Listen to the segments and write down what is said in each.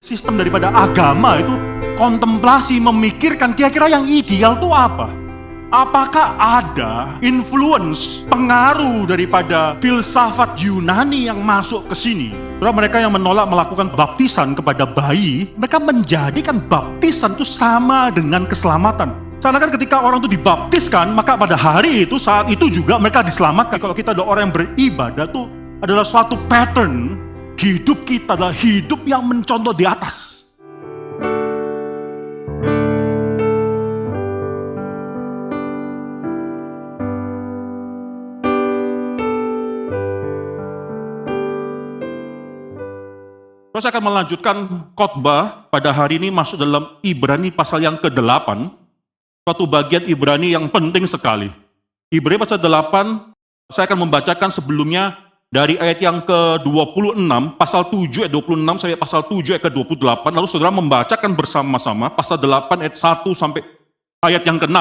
Sistem daripada agama itu kontemplasi, memikirkan kira-kira yang ideal itu apa? Apakah ada influence, pengaruh daripada filsafat Yunani yang masuk ke sini? Mereka yang menolak melakukan baptisan kepada bayi, mereka menjadikan baptisan itu sama dengan keselamatan. Karena kan ketika orang itu dibaptiskan, maka pada hari itu, saat itu juga mereka diselamatkan. Kalau kita adalah orang yang beribadah itu adalah suatu pattern, hidup kita adalah hidup yang mencontoh di atas. Saya akan melanjutkan khotbah pada hari ini masuk dalam Ibrani pasal yang ke-8. Suatu bagian Ibrani yang penting sekali. Ibrani pasal 8, saya akan membacakan sebelumnya dari ayat yang ke-26, pasal 7 ayat 26 sampai pasal 7 ayat ke-28. Lalu saudara membacakan bersama-sama pasal 8 ayat 1 sampai ayat yang ke-6.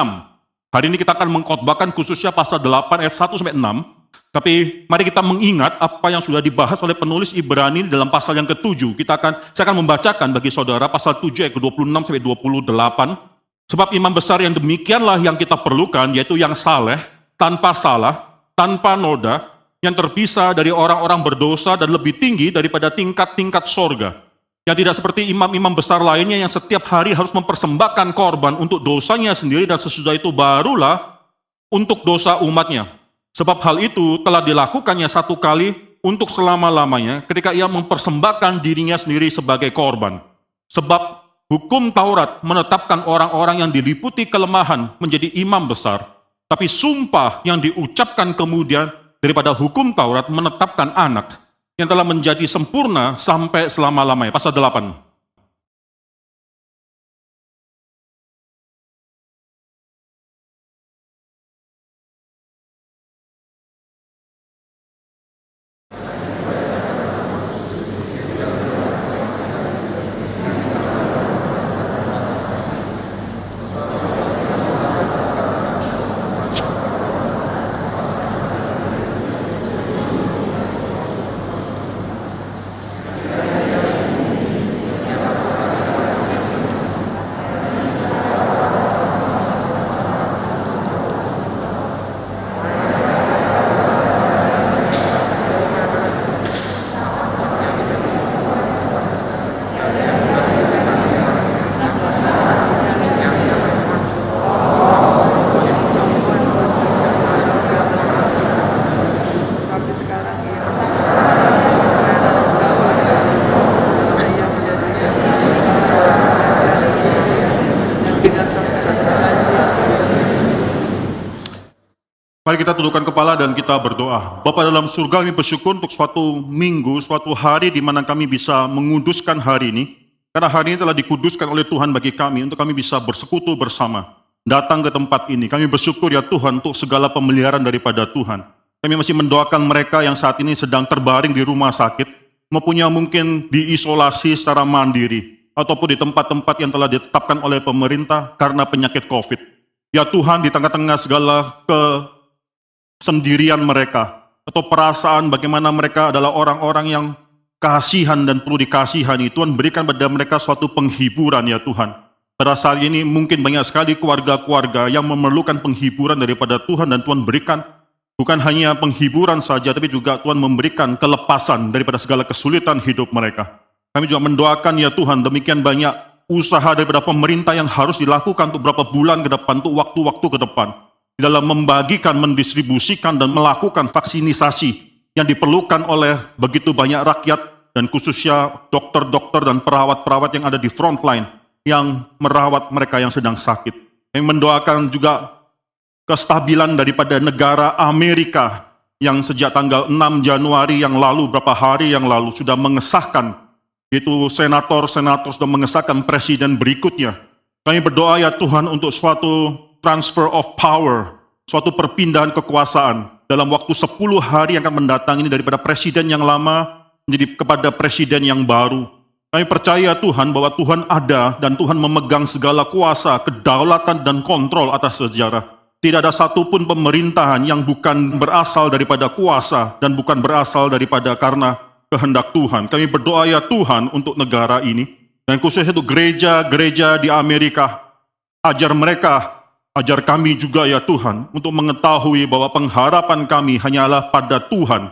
Hari ini kita akan mengkhotbahkan khususnya pasal 8 ayat 1 sampai 6. Tapi mari kita mengingat apa yang sudah dibahas oleh penulis Ibrani dalam pasal yang ke-7. Saya akan membacakan bagi saudara pasal 7 ayat ke-26 sampai 28. Sebab imam besar yang demikianlah yang kita perlukan, yaitu yang saleh, tanpa salah, tanpa noda, yang terpisah dari orang-orang berdosa dan lebih tinggi daripada tingkat-tingkat sorga. Yang tidak seperti imam-imam besar lainnya yang setiap hari harus mempersembahkan korban untuk dosanya sendiri dan sesudah itu barulah untuk dosa umatnya. Sebab hal itu telah dilakukannya satu kali untuk selama-lamanya ketika ia mempersembahkan dirinya sendiri sebagai korban. Sebab hukum Taurat menetapkan orang-orang yang diliputi kelemahan menjadi imam besar. Tapi sumpah yang diucapkan kemudian daripada hukum Taurat menetapkan anak yang telah menjadi sempurna sampai selama-lamanya. Pasal 8. Mari kita tundukkan kepala dan kita berdoa. Bapa dalam surga, kami bersyukur untuk suatu minggu, suatu hari di mana kami bisa menguduskan hari ini. Karena hari ini telah dikuduskan oleh Tuhan bagi kami, untuk kami bisa bersekutu bersama. Datang ke tempat ini. Kami bersyukur ya Tuhan untuk segala pemeliharaan daripada Tuhan. Kami masih mendoakan mereka yang saat ini sedang terbaring di rumah sakit, maupun yang mungkin diisolasi secara mandiri, ataupun di tempat-tempat yang telah ditetapkan oleh pemerintah karena penyakit COVID. Ya Tuhan, di tengah-tengah segala sendirian mereka, atau perasaan bagaimana mereka adalah orang-orang yang kasihan dan perlu dikasihani, Tuhan berikan pada mereka suatu penghiburan ya Tuhan. Pada saat ini mungkin banyak sekali keluarga-keluarga yang memerlukan penghiburan daripada Tuhan, dan Tuhan berikan bukan hanya penghiburan saja, tapi juga Tuhan memberikan kelepasan daripada segala kesulitan hidup mereka. Kami juga mendoakan ya Tuhan, demikian banyak usaha daripada pemerintah yang harus dilakukan untuk beberapa bulan ke depan, untuk waktu-waktu ke depan, dalam membagikan, mendistribusikan, dan melakukan vaksinisasi yang diperlukan oleh begitu banyak rakyat, dan khususnya dokter-dokter dan perawat-perawat yang ada di front line, yang merawat mereka yang sedang sakit. Kami mendoakan juga kestabilan daripada negara Amerika, yang sejak tanggal 6 Januari yang lalu, beberapa hari yang lalu, sudah mengesahkan, yaitu senator-senator sudah mengesahkan presiden berikutnya. Kami berdoa ya Tuhan untuk suatu transfer of power, suatu perpindahan kekuasaan dalam waktu 10 hari yang akan mendatang ini, daripada presiden yang lama menjadi kepada presiden yang baru. Kami percaya Tuhan bahwa Tuhan ada dan Tuhan memegang segala kuasa, kedaulatan dan kontrol atas sejarah. Tidak ada satupun pemerintahan yang bukan berasal daripada kuasa dan bukan berasal daripada karena kehendak Tuhan. Kami berdoa ya Tuhan untuk negara ini. Dan khususnya itu gereja-gereja di Amerika. Ajar kami juga ya Tuhan, untuk mengetahui bahwa pengharapan kami hanyalah pada Tuhan.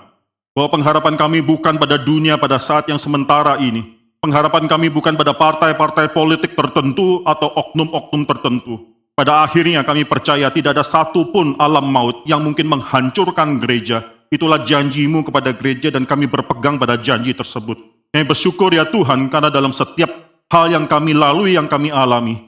Bahwa pengharapan kami bukan pada dunia pada saat yang sementara ini. Pengharapan kami bukan pada partai-partai politik tertentu atau oknum-oknum tertentu. Pada akhirnya kami percaya tidak ada satupun alam maut yang mungkin menghancurkan gereja. Itulah janjimu kepada gereja dan kami berpegang pada janji tersebut. Kami bersyukur ya Tuhan karena dalam setiap hal yang kami lalui, yang kami alami,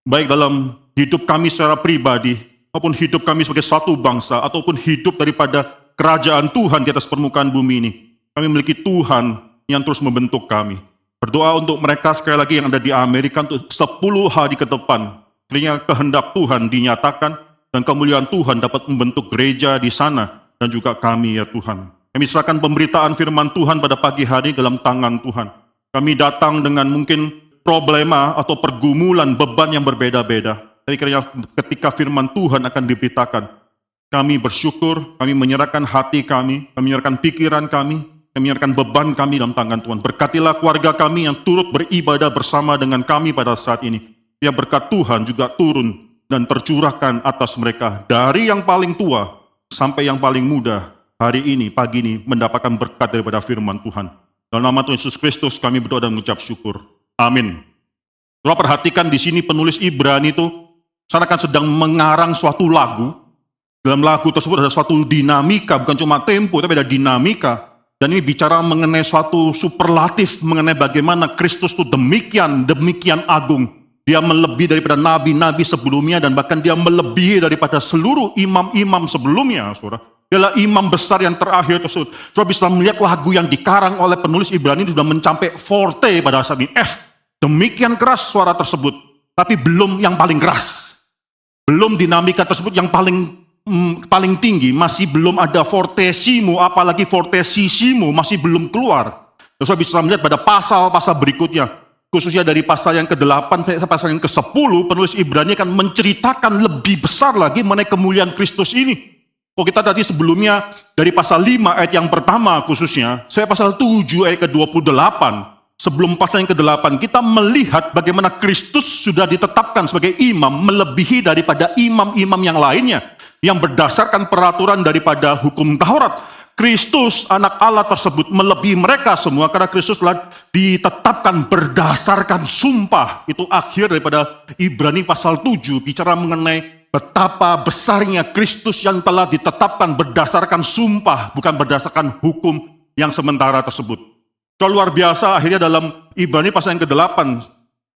baik dalam hidup kami secara pribadi, maupun hidup kami sebagai suatu bangsa, ataupun hidup daripada kerajaan Tuhan di atas permukaan bumi ini, kami memiliki Tuhan yang terus membentuk kami. Berdoa untuk mereka sekali lagi yang ada di Amerika untuk 10 hari ke depan, kiranya kehendak Tuhan dinyatakan dan kemuliaan Tuhan dapat membentuk gereja di sana dan juga kami ya Tuhan. Kami serahkan pemberitaan firman Tuhan pada pagi hari dalam tangan Tuhan. Kami datang dengan mungkin problema atau pergumulan beban yang berbeda-beda. Tapi kiranya ketika firman Tuhan akan diberitakan, kami bersyukur, kami menyerahkan hati kami menyerahkan pikiran kami menyerahkan beban kami dalam tangan Tuhan. Berkatilah keluarga kami yang turut beribadah bersama dengan kami pada saat ini. Ya berkat Tuhan juga turun dan tercurahkan atas mereka. Dari yang paling tua sampai yang paling muda, hari ini, pagi ini, mendapatkan berkat daripada firman Tuhan. Dalam nama Tuhan Yesus Kristus kami berdoa dan mengucap syukur. Amin. Saudara perhatikan di sini penulis Ibrani itu seakan sedang mengarang suatu lagu. Dalam lagu tersebut ada suatu dinamika, bukan cuma tempo, tapi ada dinamika. Dan ini bicara mengenai suatu superlatif, mengenai bagaimana Kristus itu demikian agung. Dia melebihi daripada nabi-nabi sebelumnya, dan bahkan dia melebihi daripada seluruh imam-imam sebelumnya, saudara. Dialah imam besar yang terakhir tersebut. Saudara bisa melihat lagu yang dikarang oleh penulis Ibrani sudah mencapai forte pada saat ini, F. Demikian keras suara tersebut, tapi belum yang paling keras. Belum dinamika tersebut yang paling tinggi, masih belum ada fortissimo, apalagi fortissimo masih belum keluar. Saudara bisa melihat pada pasal-pasal berikutnya, khususnya dari pasal yang ke-8 sampai pasal yang ke-10, penulis Ibrani akan menceritakan lebih besar lagi mengenai kemuliaan Kristus ini. Kalau kita tadi sebelumnya dari pasal 5 ayat yang pertama khususnya, saya pasal 7 ayat ke-28, sebelum pasal yang ke-8, kita melihat bagaimana Kristus sudah ditetapkan sebagai imam melebihi daripada imam-imam yang lainnya, yang berdasarkan peraturan daripada hukum Taurat. Kristus, anak Allah tersebut, melebihi mereka semua karena Kristus telah ditetapkan berdasarkan sumpah. Itu akhir daripada Ibrani pasal 7, bicara mengenai betapa besarnya Kristus yang telah ditetapkan berdasarkan sumpah, bukan berdasarkan hukum yang sementara tersebut. Luar biasa, akhirnya dalam Ibrani pasal yang ke-8,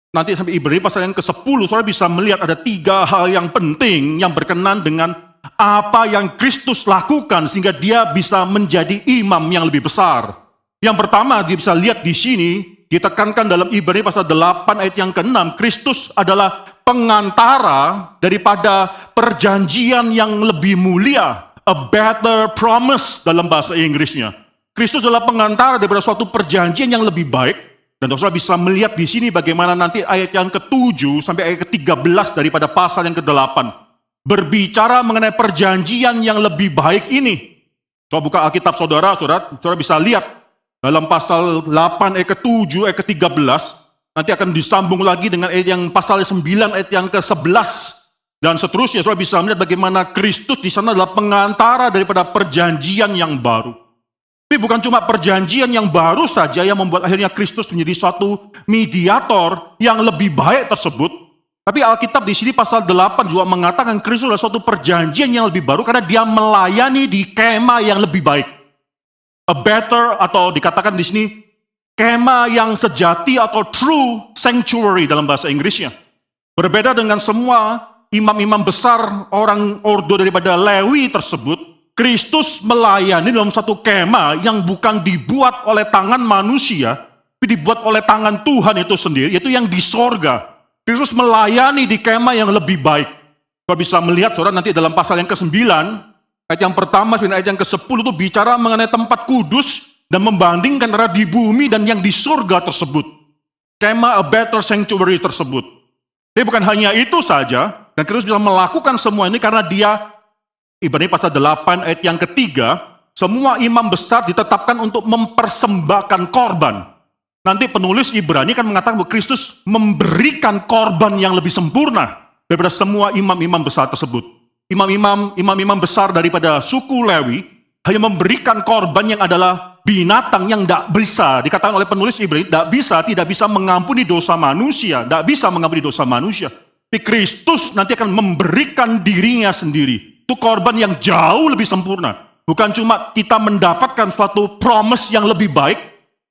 nanti sampai Ibrani pasal yang ke-10, saudara bisa melihat ada 3 hal yang penting yang berkenan dengan apa yang Kristus lakukan sehingga dia bisa menjadi imam yang lebih besar. Yang pertama, dia bisa lihat di sini, ditekankan dalam Ibrani pasal 8 ayat yang ke-6, Kristus adalah pengantara daripada perjanjian yang lebih mulia, a better promise dalam bahasa Inggrisnya. Kristus adalah pengantara daripada suatu perjanjian yang lebih baik, dan saudara bisa melihat di sini bagaimana nanti ayat yang ke-7 sampai ayat ke-13 daripada pasal yang ke-8 berbicara mengenai perjanjian yang lebih baik ini. Coba buka Alkitab saudara bisa lihat dalam pasal 8 ayat ke-7 ayat ke-13, nanti akan disambung lagi dengan ayat yang pasal 9 ayat yang ke-11 dan seterusnya. Saudara bisa melihat bagaimana Kristus di sana adalah pengantara daripada perjanjian yang baru. Tapi bukan cuma perjanjian yang baru saja yang membuat akhirnya Kristus menjadi suatu mediator yang lebih baik tersebut. Tapi Alkitab di sini pasal 8 juga mengatakan Kristus adalah suatu perjanjian yang lebih baru karena dia melayani di kemah yang lebih baik. A better, atau dikatakan di sini kemah yang sejati atau true sanctuary dalam bahasa Inggrisnya. Berbeda dengan semua imam-imam besar orang ordo daripada Lewi tersebut, Kristus melayani dalam satu kemah yang bukan dibuat oleh tangan manusia, tapi dibuat oleh tangan Tuhan itu sendiri, yaitu yang di sorga. Kristus melayani di kemah yang lebih baik. Saudara bisa melihat, saudara, nanti dalam pasal yang ke-9, ayat yang pertama sampai ayat yang ke-10 itu bicara mengenai tempat kudus dan membandingkan antara di bumi dan yang di surga tersebut. Kemah a better sanctuary tersebut. Tapi bukan hanya itu saja, dan Kristus bisa melakukan semua ini karena dia, Ibrani pasal 8 ayat yang ketiga, semua imam besar ditetapkan untuk mempersembahkan korban. nanti penulis Ibrani kan mengatakan bahwa Kristus memberikan korban yang lebih sempurna daripada semua imam-imam besar tersebut. Imam-imam besar daripada suku Lewi hanya memberikan korban yang adalah binatang yang tidak bisa, dikatakan oleh penulis Ibrani, tidak bisa mengampuni dosa manusia, tidak bisa mengampuni dosa manusia. Tapi Kristus nanti akan memberikan dirinya sendiri. Itu korban yang jauh lebih sempurna. Bukan cuma kita mendapatkan suatu promise yang lebih baik,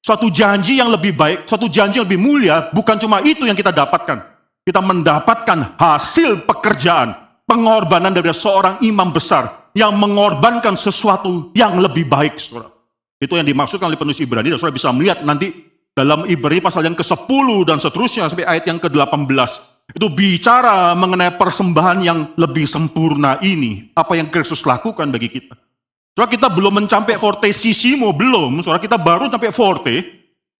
suatu janji yang lebih baik, suatu janji yang lebih mulia, bukan cuma itu yang kita dapatkan. Kita mendapatkan hasil pekerjaan, pengorbanan dari seorang imam besar yang mengorbankan sesuatu yang lebih baik, saudara. Itu yang dimaksudkan oleh penulis Ibrani, dan saudara bisa melihat nanti dalam Ibrani pasal yang ke-10 dan seterusnya sampai ayat yang ke-18. Itu bicara mengenai persembahan yang lebih sempurna ini, apa yang Kristus lakukan bagi kita. Saudara, kita belum mencapai fortissimo, belum. Saudara, kita baru sampai forte.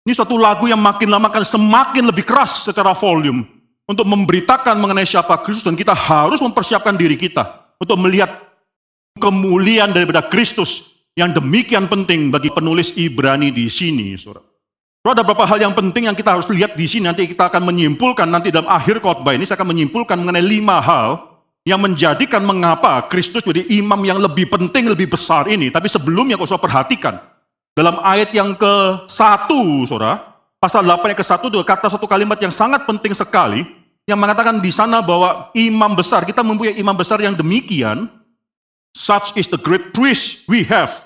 Ini suatu lagu yang makin lama akan semakin lebih keras secara volume untuk memberitakan mengenai siapa Kristus, dan kita harus mempersiapkan diri kita untuk melihat kemuliaan daripada Kristus yang demikian penting bagi penulis Ibrani di sini, saudara. Ada beberapa hal yang penting yang kita harus lihat di sini. Nanti kita akan menyimpulkan, nanti dalam akhir khotbah ini saya akan menyimpulkan mengenai 5 hal yang menjadikan mengapa Kristus jadi imam yang lebih penting, lebih besar ini. Tapi sebelumnya kalau saudara perhatikan, dalam ayat yang ke-1, saudara, pasal 8 ayat ke-1 itu kata satu kalimat yang sangat penting sekali, yang mengatakan di sana bahwa imam besar, kita mempunyai imam besar yang demikian, such is the great priest we have,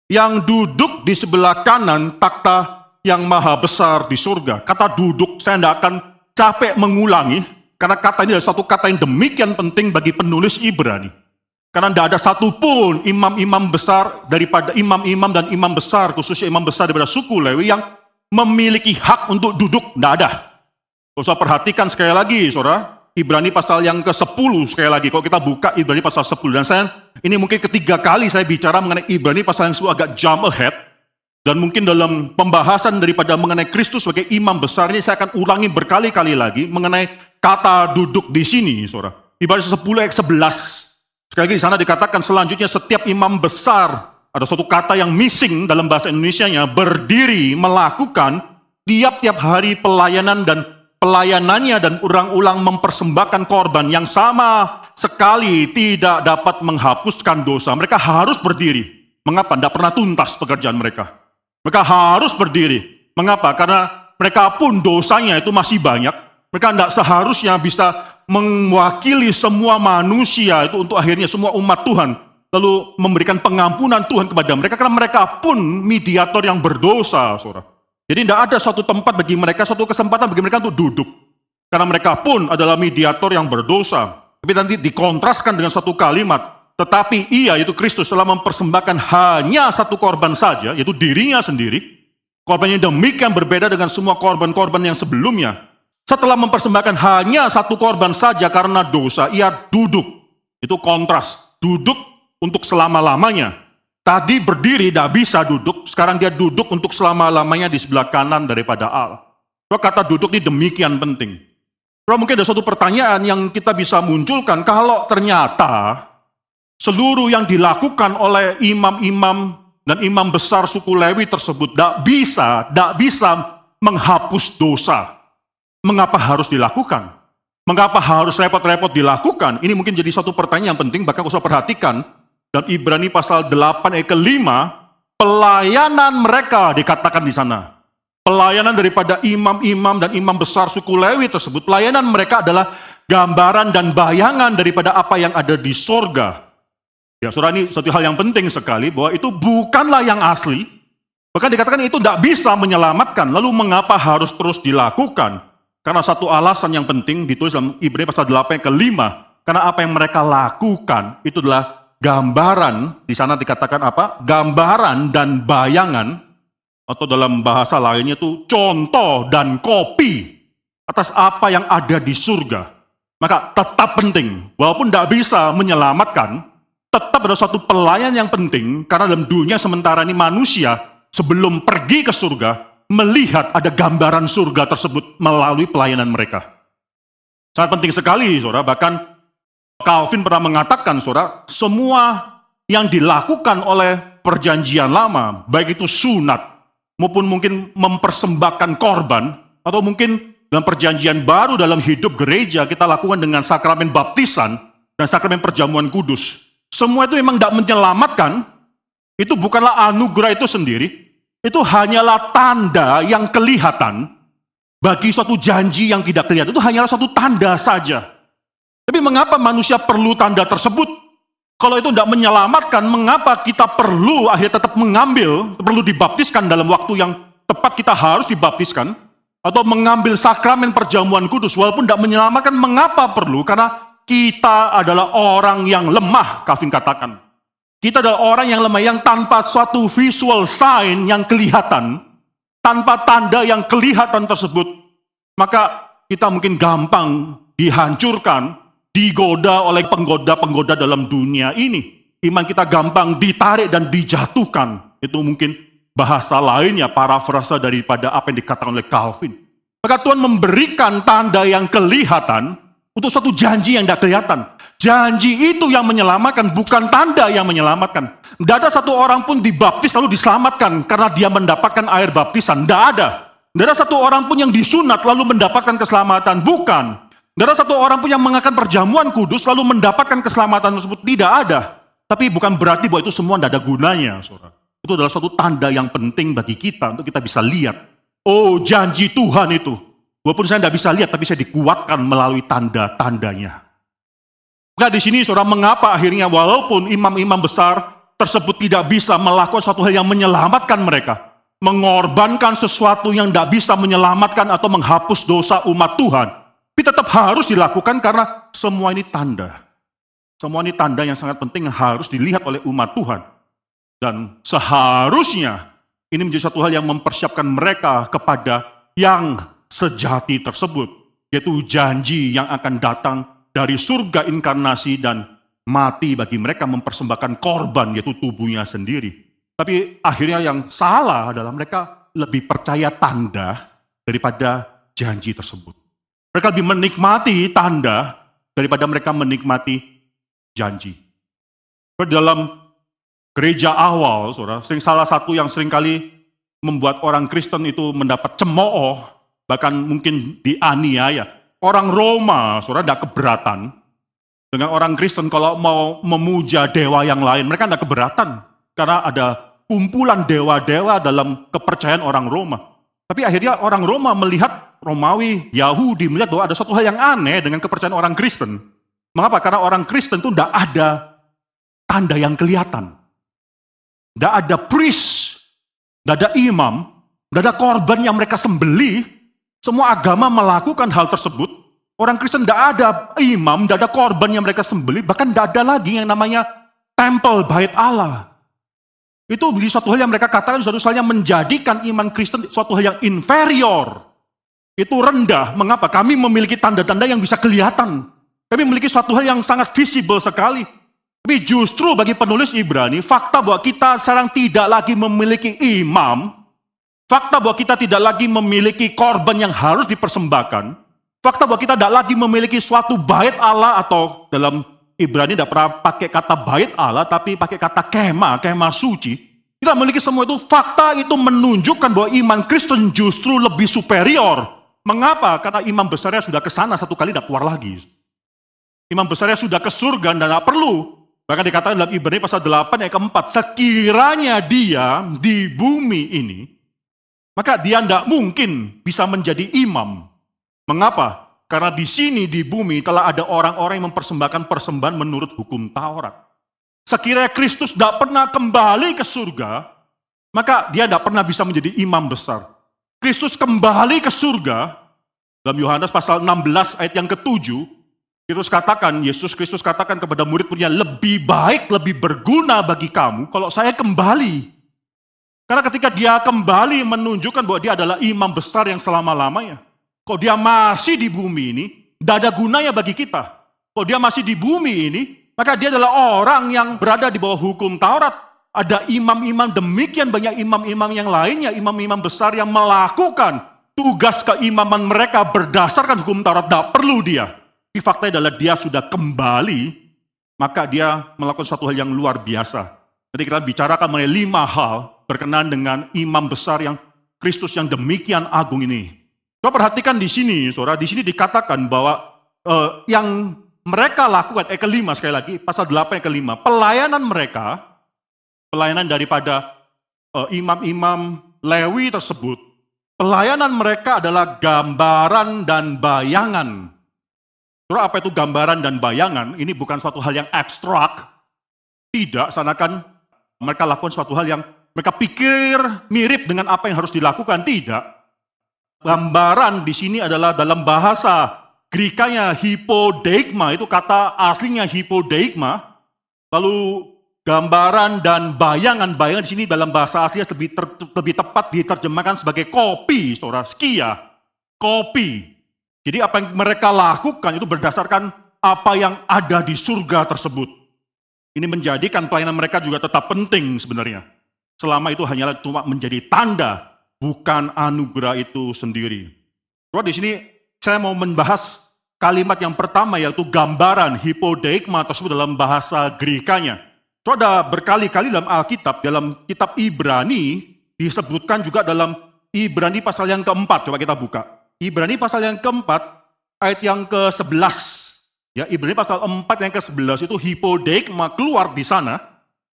yang duduk di sebelah kanan takhta yang maha besar di surga. Kata duduk, saya tidak akan capek mengulangi, karena kata ini adalah satu kata yang demikian penting bagi penulis Ibrani. Karena tidak ada satupun imam-imam besar daripada imam-imam dan imam besar, khususnya imam besar daripada suku Lewi yang memiliki hak untuk duduk. Tidak ada. Kalau saya perhatikan sekali lagi, saudara, Ibrani pasal yang ke-10 sekali lagi. Kalau kita buka Ibrani pasal 10, dan saya ini mungkin ketiga kali saya bicara mengenai Ibrani pasal yang 10 agak jump ahead. Dan mungkin dalam pembahasan daripada mengenai Kristus sebagai imam besar ini saya akan ulangi berkali-kali lagi mengenai kata duduk di sini, saudara. Ibrani 10 ayat 11. Sekali lagi di sana dikatakan selanjutnya setiap imam besar, ada suatu kata yang missing dalam bahasa Indonesianya, berdiri melakukan tiap-tiap hari pelayanan dan pelayanannya dan ulang-ulang mempersembahkan korban yang sama sekali tidak dapat menghapuskan dosa. Mereka harus berdiri. Mengapa? Tidak pernah tuntas pekerjaan mereka. Mereka harus berdiri. Mengapa? Karena mereka pun dosanya itu masih banyak. Mereka tidak seharusnya bisa mewakili semua manusia itu untuk akhirnya semua umat Tuhan lalu memberikan pengampunan Tuhan kepada mereka, karena mereka pun mediator yang berdosa, saudara. Jadi tidak ada suatu tempat bagi mereka, suatu kesempatan bagi mereka untuk duduk. Karena mereka pun adalah mediator yang berdosa. Tapi nanti dikontraskan dengan satu kalimat, tetapi ia, yaitu Kristus, telah mempersembahkan hanya satu korban saja, yaitu dirinya sendiri. Korban yang demikian berbeda dengan semua korban-korban yang sebelumnya. Setelah mempersembahkan hanya satu korban saja karena dosa, ia duduk. Itu kontras, duduk untuk selama-lamanya. Tadi berdiri, tidak bisa duduk, sekarang dia duduk untuk selama-lamanya di sebelah kanan daripada Allah. Kata duduk ini demikian penting. Mungkin ada suatu pertanyaan yang kita bisa munculkan, kalau ternyata seluruh yang dilakukan oleh imam-imam dan imam besar suku Lewi tersebut tidak bisa menghapus dosa. Mengapa harus dilakukan? Mengapa harus repot-repot dilakukan? Ini mungkin jadi satu pertanyaan yang penting, bahkan kalau saya perhatikan, dalam Ibrani pasal 8 ayat ke-5, pelayanan mereka dikatakan di sana. Pelayanan daripada imam-imam dan imam besar suku Lewi tersebut, pelayanan mereka adalah gambaran dan bayangan daripada apa yang ada di sorga. Ya, saudara, ini satu hal yang penting sekali, bahwa itu bukanlah yang asli. Bahkan dikatakan itu tidak bisa menyelamatkan. Lalu mengapa harus terus dilakukan? Karena satu alasan yang penting ditulis dalam Ibrani pasal 8 ayat ke-5. Karena apa yang mereka lakukan itu adalah gambaran, di sana dikatakan apa? Gambaran dan bayangan, atau dalam bahasa lainnya itu contoh dan kopi atas apa yang ada di surga. Maka tetap penting, walaupun tidak bisa menyelamatkan, tetap ada suatu pelayan yang penting, karena dalam dunia sementara ini manusia sebelum pergi ke surga, melihat ada gambaran surga tersebut melalui pelayanan mereka. Sangat penting sekali, saudara. Bahkan Calvin pernah mengatakan, saudara, semua yang dilakukan oleh perjanjian lama, baik itu sunat, maupun mungkin mempersembahkan korban, atau mungkin dalam perjanjian baru dalam hidup gereja kita lakukan dengan sakramen baptisan dan sakramen perjamuan kudus. Semua itu memang tidak menyelamatkan, itu bukanlah anugerah itu sendiri, itu hanyalah tanda yang kelihatan bagi suatu janji yang tidak kelihatan. Itu hanyalah suatu tanda saja. Tapi mengapa manusia perlu tanda tersebut? Kalau itu tidak menyelamatkan, mengapa kita perlu akhirnya tetap mengambil, perlu dibaptiskan dalam waktu yang tepat kita harus dibaptiskan, atau mengambil sakramen perjamuan kudus, walaupun tidak menyelamatkan, mengapa perlu? Karena kita adalah orang yang lemah, Calvin katakan. Kita adalah orang yang lemah, yang tanpa suatu visual sign yang kelihatan, tanpa tanda yang kelihatan tersebut, maka kita mungkin gampang dihancurkan, digoda oleh penggoda-penggoda dalam dunia ini. Iman kita gampang ditarik dan dijatuhkan. Itu mungkin bahasa lainnya, parafrasa daripada apa yang dikatakan oleh Calvin. Maka Tuhan memberikan tanda yang kelihatan untuk suatu janji yang tidak kelihatan. Janji itu yang menyelamatkan, bukan tanda yang menyelamatkan. Tidak ada satu orang pun dibaptis lalu diselamatkan karena dia mendapatkan air baptisan. Tidak ada. Tidak ada satu orang pun yang disunat lalu mendapatkan keselamatan. Bukan. Tidak ada satu orang pun yang mengakan perjamuan kudus lalu mendapatkan keselamatan tersebut. Tidak ada. Tapi bukan berarti bahwa itu semua tidak ada gunanya, saudara. Itu adalah suatu tanda yang penting bagi kita untuk kita bisa lihat. Oh, janji Tuhan itu. Walaupun saya tidak bisa lihat, tapi saya dikuatkan melalui tanda-tandanya. Nah, di sini saudara, mengapa akhirnya walaupun imam-imam besar tersebut tidak bisa melakukan suatu hal yang menyelamatkan mereka, mengorbankan sesuatu yang tidak bisa menyelamatkan atau menghapus dosa umat Tuhan, tapi tetap harus dilakukan karena semua ini tanda. Semua ini tanda yang sangat penting yang harus dilihat oleh umat Tuhan. Dan seharusnya ini menjadi satu hal yang mempersiapkan mereka kepada yang sejati tersebut, yaitu janji yang akan datang dari surga inkarnasi dan mati bagi mereka mempersembahkan korban, yaitu tubuhnya sendiri. Tapi akhirnya yang salah adalah mereka lebih percaya tanda daripada janji tersebut. Mereka lebih menikmati tanda daripada mereka menikmati janji. Dalam gereja awal, saudara, salah satu yang seringkali membuat orang Kristen itu mendapat cemooh, bahkan mungkin dianiaya. Orang Roma, saudara, tidak keberatan dengan orang Kristen kalau mau memuja dewa yang lain. Mereka tidak keberatan, karena ada kumpulan dewa-dewa dalam kepercayaan orang Roma. Tapi akhirnya orang Roma melihat, Romawi, Yahudi melihat bahwa ada suatu hal yang aneh dengan kepercayaan orang Kristen. Mengapa? Karena orang Kristen itu tidak ada tanda yang kelihatan. Tidak ada priest, tidak ada imam, tidak ada korban yang mereka sembelih. Semua agama melakukan hal tersebut. Orang Kristen tidak ada imam, tidak ada korban yang mereka sembelih, bahkan tidak ada lagi yang namanya temple, bait Allah. Itu menjadi suatu hal yang mereka katakan, suatu hal yang menjadikan iman Kristen suatu hal yang inferior. Itu rendah. Mengapa? Kami memiliki tanda-tanda yang bisa kelihatan. Kami memiliki suatu hal yang sangat visible sekali. Tapi justru bagi penulis Ibrani, fakta bahwa kita sekarang tidak lagi memiliki imam, fakta bahwa kita tidak lagi memiliki korban yang harus dipersembahkan, fakta bahwa kita tidak lagi memiliki suatu bait Allah, atau dalam Ibrani tidak pernah pakai kata bait Allah, tapi pakai kata kemah suci. Kita memiliki semua itu, fakta itu menunjukkan bahwa iman Kristen justru lebih superior. Mengapa? Karena imam besarnya sudah ke sana satu kali, tidak keluar lagi. Imam besarnya sudah ke surga dan tidak perlu. Bahkan dikatakan dalam Ibrani pasal 8 ayat keempat, sekiranya dia di bumi ini, maka dia tidak mungkin bisa menjadi imam. Mengapa? Karena di sini di bumi telah ada orang-orang yang mempersembahkan persembahan menurut hukum Taurat. Sekiranya Kristus tidak pernah kembali ke surga, maka dia tidak pernah bisa menjadi imam besar. Kristus kembali ke surga, dalam Yohanes pasal 16 ayat yang ke-7, Yesus Kristus katakan kepada murid-muridnya, lebih baik, lebih berguna bagi kamu kalau saya kembali. Karena ketika dia kembali menunjukkan bahwa dia adalah imam besar yang selama-lamanya. Kalau dia masih di bumi ini, tidak ada gunanya bagi kita. Kalau dia masih di bumi ini, maka dia adalah orang yang berada di bawah hukum Taurat. Ada imam-imam, demikian banyak imam-imam yang lainnya, imam-imam besar yang melakukan tugas keimaman mereka berdasarkan hukum Taurat. Tidak perlu dia. Tapi faktanya adalah dia sudah kembali, maka dia melakukan suatu hal yang luar biasa. Jadi kita bicarakan mengenai 5 hal berkenaan dengan imam besar yang Kristus yang demikian agung ini. Coba perhatikan di sini, saudara, di sini dikatakan bahwa yang mereka lakukan, kelima sekali lagi, pasal 8 yang kelima, pelayanan mereka, pelayanan daripada imam-imam Lewi tersebut, pelayanan mereka adalah gambaran dan bayangan. Saudara, apa itu gambaran dan bayangan? Ini bukan suatu hal yang abstrak, tidak, seakan mereka lakukan suatu hal yang mereka pikir mirip dengan apa yang harus dilakukan, tidak. Gambaran di sini adalah dalam bahasa Grekanya hypodeigma, itu kata aslinya hypodeigma. Lalu gambaran dan bayangan di sini dalam bahasa aslinya lebih tepat diterjemahkan sebagai kopi, saudara, skia, kopi. Jadi apa yang mereka lakukan itu berdasarkan apa yang ada di surga tersebut. Ini menjadikan pelayanan mereka juga tetap penting sebenarnya. Selama itu hanyalah cuma menjadi tanda, bukan anugerah itu sendiri. Coba di sini saya mau membahas kalimat yang pertama, yaitu gambaran hypodeigma tersebut dalam bahasa Grekanya. Coba berkali-kali dalam Alkitab, dalam kitab Ibrani, disebutkan juga dalam Ibrani pasal yang keempat. Coba kita buka. Ibrani pasal yang keempat, ayat yang ke-11. Ya, Ibrani pasal 4 yang ke-11 itu hypodeigma keluar di sana.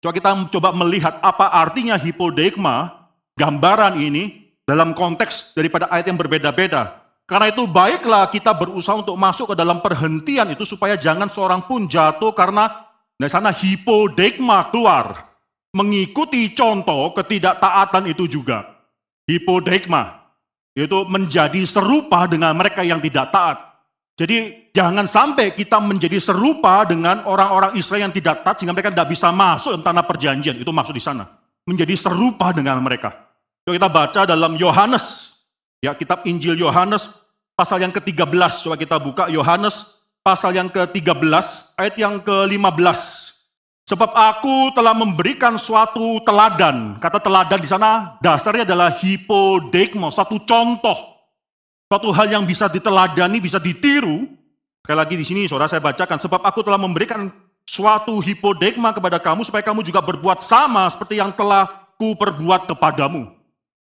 Coba kita melihat apa artinya hypodeigma, gambaran ini, dalam konteks daripada ayat yang berbeda-beda. Karena itu baiklah kita berusaha untuk masuk ke dalam perhentian itu supaya jangan seorang pun jatuh karena dari sana hypodeigma keluar. Mengikuti contoh ketidaktaatan itu juga. Hypodeigma, yaitu menjadi serupa dengan mereka yang tidak taat. Jadi jangan sampai kita menjadi serupa dengan orang-orang Israel yang tidak taat sehingga mereka tidak bisa masuk dalam tanah perjanjian. Itu maksud di sana. Menjadi serupa dengan mereka. Coba kita baca dalam Yohanes, ya, kitab Injil Yohanes pasal yang ke-13. Coba kita buka Yohanes pasal yang ke-13 ayat yang ke-15. Sebab aku telah memberikan suatu teladan. Kata teladan di sana dasarnya adalah hypodeigma, satu contoh. Suatu hal yang bisa diteladani, bisa ditiru. Sekali lagi di sini saudara saya bacakan, sebab aku telah memberikan suatu hypodeigma kepada kamu supaya kamu juga berbuat sama seperti yang telah ku perbuat kepadamu.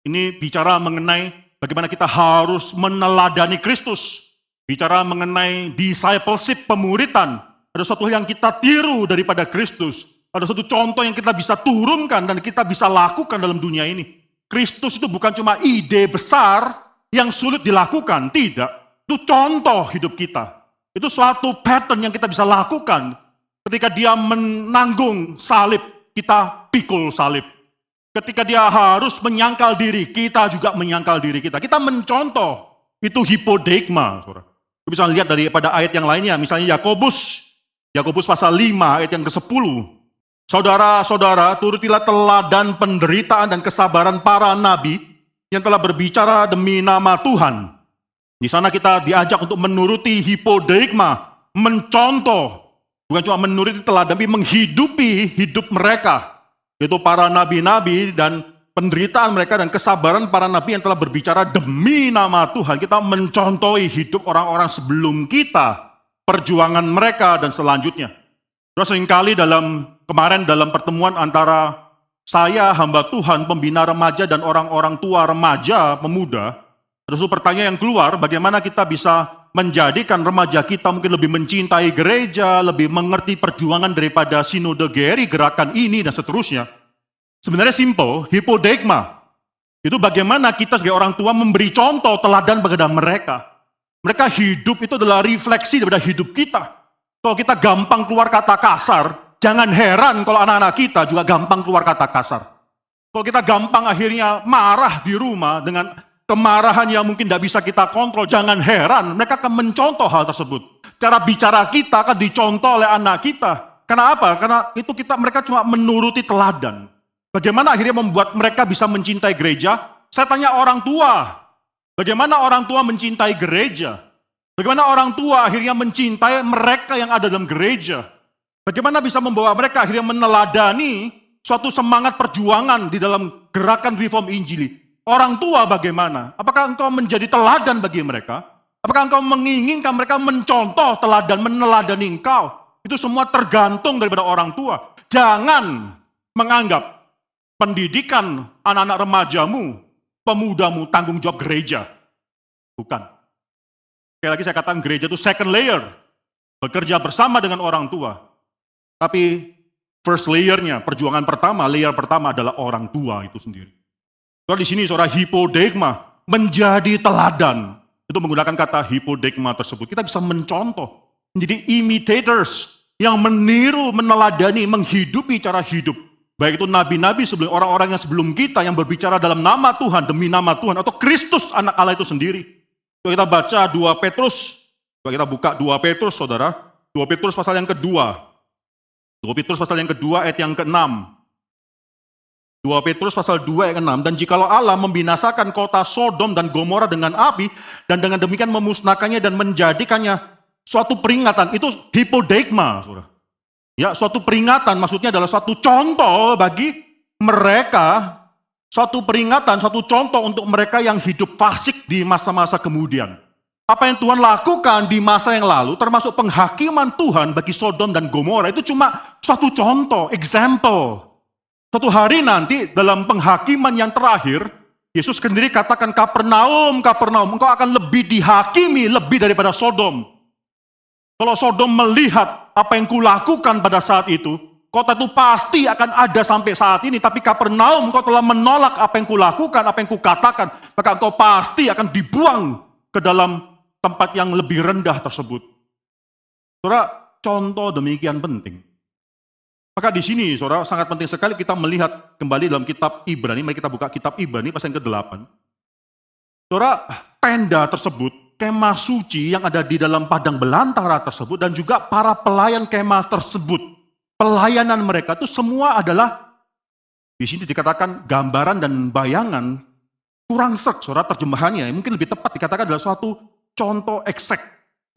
Ini bicara mengenai bagaimana kita harus meneladani Kristus. Bicara mengenai discipleship, pemuritan. Ada suatu hal yang kita tiru daripada Kristus. Ada suatu contoh yang kita bisa turunkan dan kita bisa lakukan dalam dunia ini. Kristus itu bukan cuma ide besar yang sulit dilakukan, tidak. Itu contoh hidup kita. Itu suatu pattern yang kita bisa lakukan. Ketika dia menanggung salib, kita pikul salib. Ketika dia harus menyangkal diri, kita juga menyangkal diri kita. Kita mencontoh, itu hypodeigma. Kita bisa lihat daripada ayat yang lainnya, misalnya Yakobus pasal 5 ayat yang ke-10. Saudara-saudara, turutilah teladan penderitaan dan kesabaran para nabi yang telah berbicara demi nama Tuhan. Di sana kita diajak untuk menuruti hypodeigma, mencontoh, bukan cuma menuruti teladan, tapi menghidupi hidup mereka. Yaitu para nabi-nabi dan penderitaan mereka dan kesabaran para nabi yang telah berbicara demi nama Tuhan. Kita mencontohi hidup orang-orang sebelum kita, perjuangan mereka dan selanjutnya. Terus seringkali kemarin dalam pertemuan antara saya, hamba Tuhan, pembina remaja dan orang-orang tua remaja, pemuda, ada suatu pertanyaan yang keluar, bagaimana kita bisa menjadikan remaja kita mungkin lebih mencintai gereja, lebih mengerti perjuangan daripada sinode GRI, gerakan ini, dan seterusnya. Sebenarnya simple, hypodeigma. Itu bagaimana kita sebagai orang tua memberi contoh, teladan kepada mereka. Mereka hidup itu adalah refleksi daripada hidup kita. Kalau kita gampang keluar kata kasar, jangan heran kalau anak-anak kita juga gampang keluar kata kasar. Kalau kita gampang akhirnya marah di rumah dengan kemarahan yang mungkin tidak bisa kita kontrol, jangan heran mereka akan mencontoh hal tersebut. Cara bicara kita akan dicontoh oleh anak kita. Kenapa? Karena itu mereka cuma menuruti teladan. Bagaimana akhirnya membuat mereka bisa mencintai gereja? Saya tanya orang tua. Bagaimana orang tua mencintai gereja? Bagaimana orang tua akhirnya mencintai mereka yang ada dalam gereja? Bagaimana bisa membawa mereka akhirnya meneladani suatu semangat perjuangan di dalam gerakan reform Injili? Orang tua bagaimana? Apakah engkau menjadi teladan bagi mereka? Apakah engkau menginginkan mereka mencontoh teladan, meneladani engkau? Itu semua tergantung daripada orang tua. Jangan menganggap pendidikan anak-anak remajamu pemudamu tanggung jawab gereja. Bukan. Sekali lagi saya katakan gereja itu second layer. Bekerja bersama dengan orang tua. Tapi first layernya, perjuangan pertama, layer pertama adalah orang tua itu sendiri. Soalnya di sini saudara hipodegma, menjadi teladan. Itu menggunakan kata hipodegma tersebut. Kita bisa mencontoh, menjadi imitators yang meniru, meneladani, menghidupi cara hidup. Baik itu nabi-nabi sebelum orang-orang yang sebelum kita yang berbicara dalam nama Tuhan, demi nama Tuhan, atau Kristus anak Allah itu sendiri. Kalau kita baca 2 Petrus, kalau kita buka 2 Petrus saudara, 2 Petrus pasal yang kedua. 2 Petrus pasal yang kedua ayat yang ke-6. 2 Petrus pasal 2 ayat ke-6. Dan jikalau Allah membinasakan kota Sodom dan Gomora dengan api, dan dengan demikian memusnahkannya dan menjadikannya suatu peringatan, itu hipodegma, saudara. Ya, suatu peringatan maksudnya adalah suatu contoh bagi mereka, suatu peringatan, suatu contoh untuk mereka yang hidup fasik di masa-masa kemudian. Apa yang Tuhan lakukan di masa yang lalu, termasuk penghakiman Tuhan bagi Sodom dan Gomora, itu cuma suatu contoh, example. Suatu hari nanti dalam penghakiman yang terakhir, Yesus sendiri katakan, Kapernaum, Kapernaum, engkau akan lebih dihakimi lebih daripada Sodom. Kalau Sodom melihat apa yang kulakukan pada saat itu, kota itu pasti akan ada sampai saat ini. Tapi Kapernaum, engkau telah menolak apa yang kulakukan, apa yang kukatakan, maka engkau pasti akan dibuang ke dalam tempat yang lebih rendah tersebut. Saudara, contoh demikian penting. Maka di sini, saudara, sangat penting sekali kita melihat kembali dalam kitab Ibrani. Mari kita buka kitab Ibrani pasal yang ke-8. Saudara, tenda tersebut, kemah suci yang ada di dalam padang belantara tersebut, dan juga para pelayan kemah tersebut, pelayanan mereka itu semua adalah, di sini dikatakan gambaran dan bayangan, kurang serk, saudara, terjemahannya, mungkin lebih tepat dikatakan adalah suatu contoh eksek,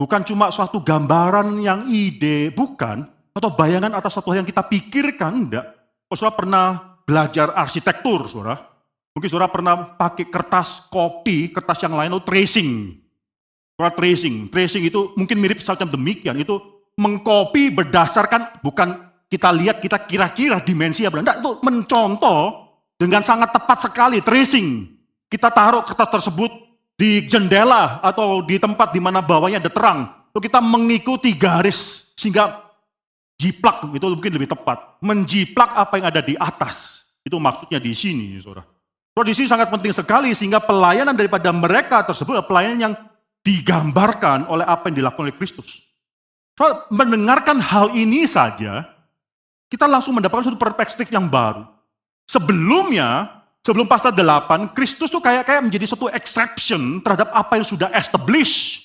bukan cuma suatu gambaran yang ide, bukan, atau bayangan atas suatu hal yang kita pikirkan, enggak. Kalau saudara pernah belajar arsitektur, saudara, mungkin saudara pernah pakai kertas kopi, kertas yang lain, atau tracing. Tracing itu mungkin mirip semacam demikian, itu mengcopy berdasarkan, bukan kita lihat, kita kira-kira dimensi apa, enggak, itu mencontoh dengan sangat tepat sekali, tracing. Kita taruh kertas tersebut di jendela atau di tempat di mana bawahnya ada terang, lalu kita mengikuti garis, sehingga jiplak, itu mungkin lebih tepat, menjiplak apa yang ada di atas, itu maksudnya di sini, saudara. Di sini sangat penting sekali, sehingga pelayanan daripada mereka tersebut adalah pelayanan yang digambarkan oleh apa yang dilakukan oleh Kristus. So, mendengarkan hal ini saja, kita langsung mendapatkan satu perspektif yang baru. Sebelumnya, sebelum pasal 8, Kristus tuh kayak menjadi satu exception terhadap apa yang sudah established.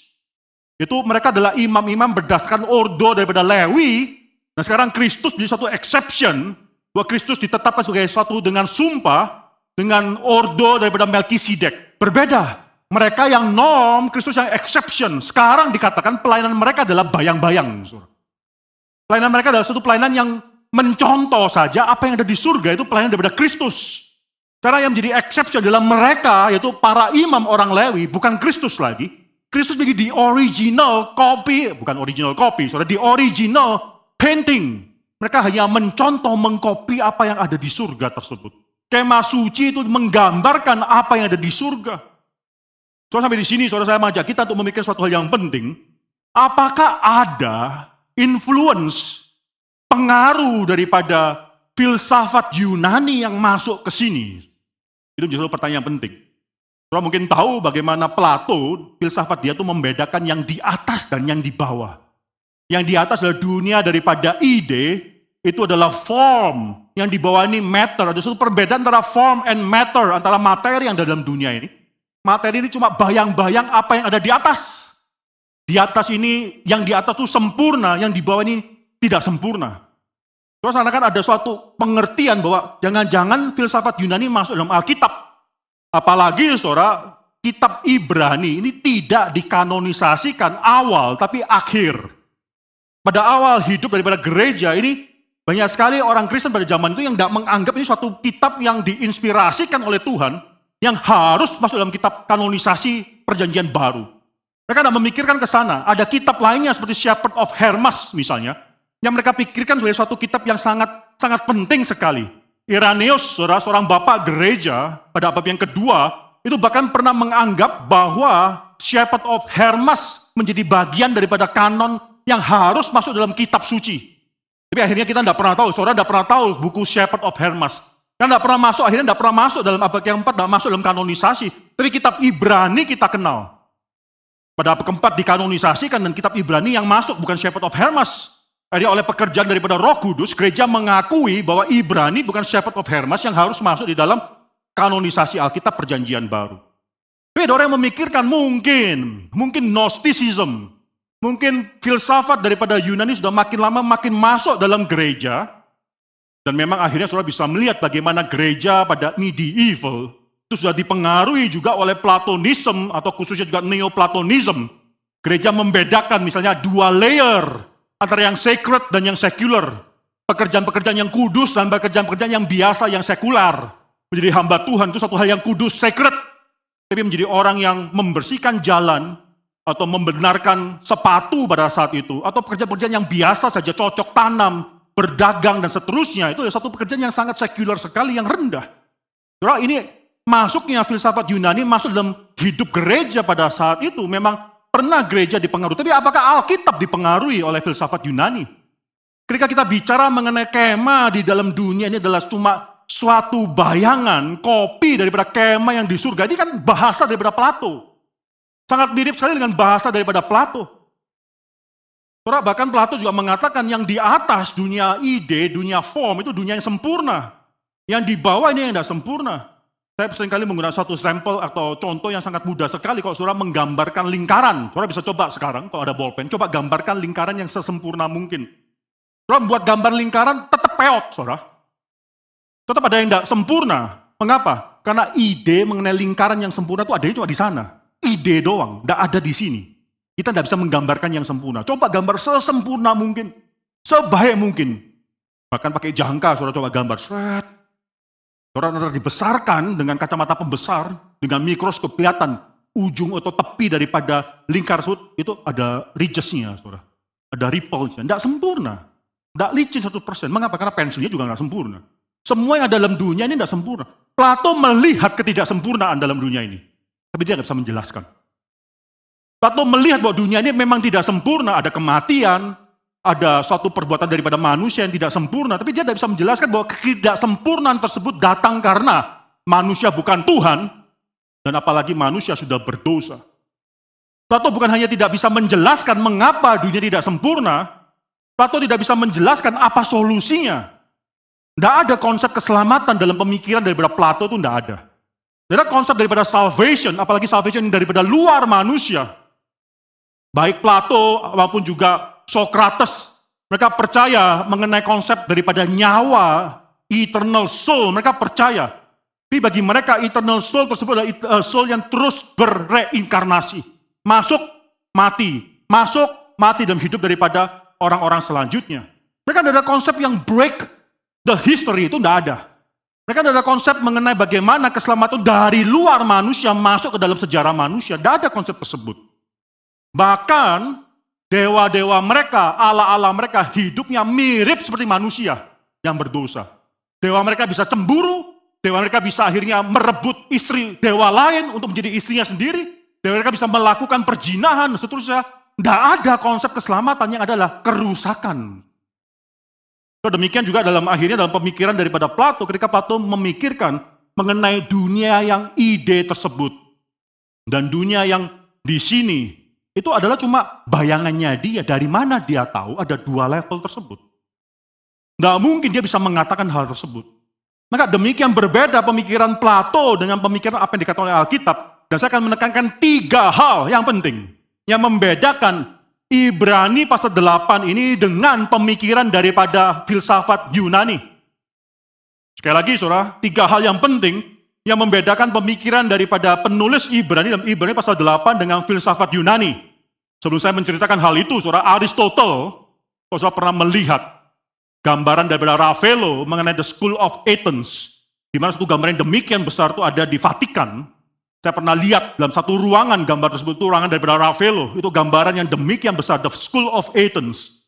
Itu mereka adalah imam-imam berdasarkan ordo daripada Lewi. Nah sekarang Kristus menjadi satu exception, bahwa Kristus ditetapkan sebagai suatu dengan sumpah, dengan ordo daripada Melkisedek. Berbeda. Mereka yang norm, Kristus yang exception. Sekarang dikatakan pelayanan mereka adalah bayang-bayang. Pelayanan mereka adalah suatu pelayanan yang mencontoh saja apa yang ada di surga, itu pelayanan daripada Kristus. Cara yang menjadi exception adalah mereka, yaitu para imam orang Lewi, bukan Kristus lagi. Kristus menjadi the original copy, bukan original copy, the original painting. Mereka hanya mencontoh, mengkopi apa yang ada di surga tersebut. Kemah suci itu menggambarkan apa yang ada di surga. So, sampai di sini, saudara, saya mengajak kita untuk memikirkan suatu hal yang penting. Apakah ada influence, pengaruh daripada filsafat Yunani yang masuk ke sini? Itu justru pertanyaan penting. Saudara mungkin tahu bagaimana Plato, filsafat dia itu membedakan yang di atas dan yang di bawah. Yang di atas adalah dunia daripada ide, itu adalah form. Yang di bawah ini matter. Ada suatu perbedaan antara form and matter, antara materi yang ada dalam dunia ini. Materi ini cuma bayang-bayang apa yang ada di atas. Di atas ini, yang di atas itu sempurna, yang di bawah ini tidak sempurna. Terus kan ada suatu pengertian bahwa jangan-jangan filsafat Yunani masuk dalam Alkitab. Apalagi saudara, kitab Ibrani ini tidak dikanonisasikan awal, tapi akhir. Pada awal hidup daripada gereja ini, banyak sekali orang Kristen pada zaman itu yang tidak menganggap ini suatu kitab yang diinspirasikan oleh Tuhan, yang harus masuk dalam kitab kanonisasi perjanjian baru. Mereka tidak memikirkan ke sana. Ada kitab lainnya seperti Shepherd of Hermas misalnya, yang mereka pikirkan sebagai suatu kitab yang sangat penting sekali. Irenaeus, seorang bapak gereja pada abad yang kedua, itu bahkan pernah menganggap bahwa Shepherd of Hermas menjadi bagian daripada kanon yang harus masuk dalam kitab suci. Tapi akhirnya kita tidak pernah tahu, saudara tidak pernah tahu buku Shepherd of Hermas. Kan tidak pernah masuk, akhirnya tidak pernah masuk dalam abad ke-4, tidak masuk dalam kanonisasi. Tapi kitab Ibrani kita kenal. Pada abad ke-4 dikanonisasikan dan kitab Ibrani yang masuk bukan Shepherd of Hermas. Akhirnya oleh pekerjaan daripada Roh Kudus, gereja mengakui bahwa Ibrani bukan Shepherd of Hermas yang harus masuk di dalam kanonisasi Alkitab Perjanjian Baru. Tapi ada orang yang memikirkan mungkin Gnosticism, mungkin filsafat daripada Yunani sudah makin lama makin masuk dalam gereja. Dan memang akhirnya saudara bisa melihat bagaimana gereja pada medieval itu sudah dipengaruhi juga oleh Platonism atau khususnya juga Neoplatonism. Gereja membedakan misalnya dua layer antara yang sacred dan yang secular. Pekerjaan-pekerjaan yang kudus dan pekerjaan-pekerjaan yang biasa, yang sekular. Menjadi hamba Tuhan itu satu hal yang kudus, sacred. Tapi menjadi orang yang membersihkan jalan atau membenarkan sepatu pada saat itu. Atau pekerjaan-pekerjaan yang biasa saja, cocok tanam, berdagang dan seterusnya, itu satu pekerjaan yang sangat sekuler sekali, yang rendah. Saudara, ini masuknya filsafat Yunani masuk dalam hidup gereja pada saat itu, memang pernah gereja dipengaruhi. Tapi apakah Alkitab dipengaruhi oleh filsafat Yunani? Ketika kita bicara mengenai kemah di dalam dunia, ini adalah cuma suatu bayangan, kopi daripada kemah yang di surga. Ini kan bahasa daripada Plato. Sangat mirip sekali dengan bahasa daripada Plato. Saudara, bahkan Plato juga mengatakan yang di atas dunia ide, dunia form, itu dunia yang sempurna. Yang di bawah ini yang tidak sempurna. Saya seringkali menggunakan suatu sampel atau contoh yang sangat mudah sekali kalau saudara menggambarkan lingkaran. Saudara bisa coba sekarang, kalau ada bolpen, coba gambarkan lingkaran yang sesempurna mungkin. Saudara buat gambar lingkaran, tetap peot, saudara. Tetap ada yang tidak sempurna. Mengapa? Karena ide mengenai lingkaran yang sempurna itu adanya cuma di sana. Ide doang, tidak ada di sini. Kita tidak bisa menggambarkan yang sempurna. Coba gambar sesempurna mungkin. Sebaik mungkin. Bahkan pakai jangka, saudara coba gambar. Saudara dibesarkan dengan kacamata pembesar, dengan mikroskop kelihatan ujung atau tepi daripada lingkar tersebut, itu ada ridges-nya, saudara. Ada ripple-nya. Tidak sempurna. Tidak licin 1%. Mengapa? Karena pensilnya juga tidak sempurna. Semua yang ada dalam dunia ini tidak sempurna. Plato melihat ketidaksempurnaan dalam dunia ini. Tapi dia tidak bisa menjelaskan. Plato melihat bahwa dunia ini memang tidak sempurna, ada kematian, ada suatu perbuatan daripada manusia yang tidak sempurna, tapi dia tidak bisa menjelaskan bahwa ketidaksempurnaan tersebut datang karena manusia bukan Tuhan, dan apalagi manusia sudah berdosa. Plato bukan hanya tidak bisa menjelaskan mengapa dunia tidak sempurna, Plato tidak bisa menjelaskan apa solusinya. Tidak ada konsep keselamatan dalam pemikiran daripada Plato, itu tidak ada. Tidak ada konsep daripada salvation, apalagi salvation daripada luar manusia. Baik Plato maupun juga Socrates, mereka percaya mengenai konsep daripada nyawa, eternal soul, mereka percaya. Tapi bagi mereka eternal soul tersebut adalah soul yang terus berreinkarnasi. Masuk, mati dan hidup daripada orang-orang selanjutnya. Mereka tidak ada konsep yang break the history, itu tidak ada. Mereka tidak ada konsep mengenai bagaimana keselamatan dari luar manusia masuk ke dalam sejarah manusia. Tidak ada konsep tersebut. Bahkan dewa-dewa mereka, ala-ala mereka hidupnya mirip seperti manusia yang berdosa. Dewa mereka bisa cemburu, dewa mereka bisa akhirnya merebut istri dewa lain untuk menjadi istrinya sendiri. Dewa mereka bisa melakukan perjinahan dan seterusnya. Tidak ada konsep keselamatan, yang adalah kerusakan. Demikian juga akhirnya dalam pemikiran daripada Plato, ketika Plato memikirkan mengenai dunia yang ide tersebut. Dan dunia yang di sini, itu adalah cuma bayangannya dia. Dari mana dia tahu ada dua level tersebut? Nggak mungkin dia bisa mengatakan hal tersebut. Maka demikian berbeda pemikiran Plato dengan pemikiran apa yang dikatakan oleh Alkitab. Dan saya akan menekankan 3 hal yang penting. Yang membedakan Ibrani pasal 8 ini dengan pemikiran daripada filsafat Yunani. Sekali lagi saudara, 3 hal yang penting yang membedakan pemikiran daripada penulis Ibrani dalam Ibrani pasal 8 dengan filsafat Yunani. Sebelum saya menceritakan hal itu, saudara, Aristotle, kalau saudara pernah melihat gambaran daripada Ravello mengenai The School of Athens, di mana satu gambar yang demikian besar itu ada di Vatikan. Saya pernah lihat dalam satu ruangan gambar tersebut, itu ruangan daripada Ravello, itu gambaran yang demikian besar, The School of Athens.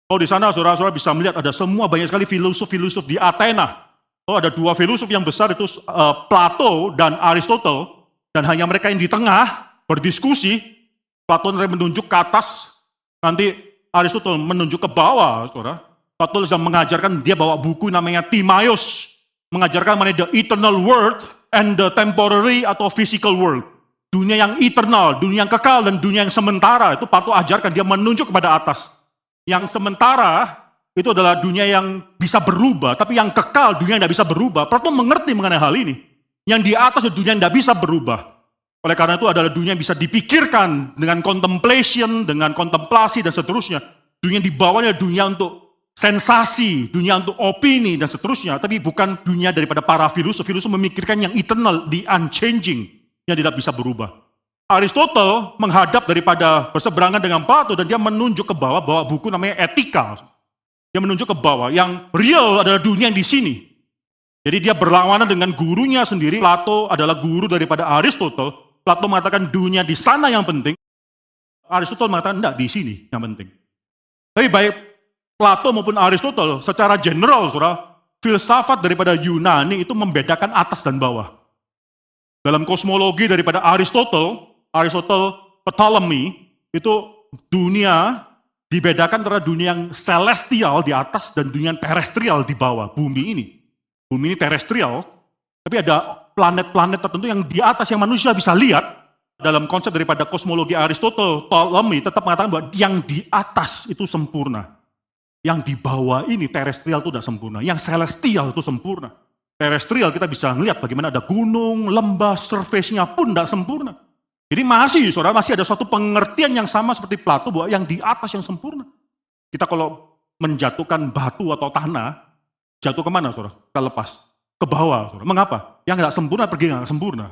Kalau di sana saudara-saudara bisa melihat ada semua banyak sekali filosof-filosof di Athena. Oh, ada 2 filosof yang besar, itu Plato dan Aristotle. Dan hanya mereka yang di tengah berdiskusi, Plato menunjuk ke atas, nanti Aristoteles menunjuk ke bawah, saudara. Plato sedang mengajarkan, dia bawa buku namanya Timaeus, mengajarkan mengenai the eternal world and the temporary atau physical world. Dunia yang eternal, dunia yang kekal, dan dunia yang sementara. Itu Plato ajarkan, dia menunjuk kepada atas. Yang sementara, itu adalah dunia yang bisa berubah, tapi yang kekal, dunia yang tidak bisa berubah. Plato mengerti mengenai hal ini. Yang di atas adalah dunia yang tidak bisa berubah. Oleh karena itu adalah dunia yang bisa dipikirkan dengan contemplation, dengan kontemplasi, dan seterusnya. Dunia yang di bawahnya dunia untuk sensasi, dunia untuk opini, dan seterusnya. Tapi bukan dunia daripada para filosof. Filosof memikirkan yang eternal, the unchanging, yang tidak bisa berubah. Aristoteles menghadap daripada berseberangan dengan Plato, dan dia menunjuk ke bawah, bawa buku namanya Etika. Dia menunjuk ke bawah, yang real adalah dunia yang di sini. Jadi dia berlawanan dengan gurunya sendiri. Plato adalah guru daripada Aristoteles. Plato mengatakan dunia di sana yang penting. Aristoteles mengatakan enggak, di sini yang penting. Tapi baik Plato maupun Aristoteles secara general, saudara, filsafat daripada Yunani itu membedakan atas dan bawah. Dalam kosmologi daripada Aristoteles Ptolemy, itu dunia dibedakan antara dunia yang celestial di atas dan dunia yang terestrial di bawah, bumi ini. Bumi ini terestrial, tapi ada planet-planet tertentu yang di atas yang manusia bisa lihat. Dalam konsep daripada kosmologi Aristoteles, Ptolemy tetap mengatakan bahwa yang di atas itu sempurna. Yang di bawah ini terestrial itu tidak sempurna. Yang celestial itu sempurna. Terestrial kita bisa melihat bagaimana ada gunung, lembah, surface-nya pun tidak sempurna. Jadi saudara, masih ada suatu pengertian yang sama seperti Plato bahwa yang di atas yang sempurna. Kita kalau menjatuhkan batu atau tanah, jatuh kemana, saudara? Kita lepas. Ke bawah, saudara. Mengapa? Yang nggak sempurna pergi nggak sempurna.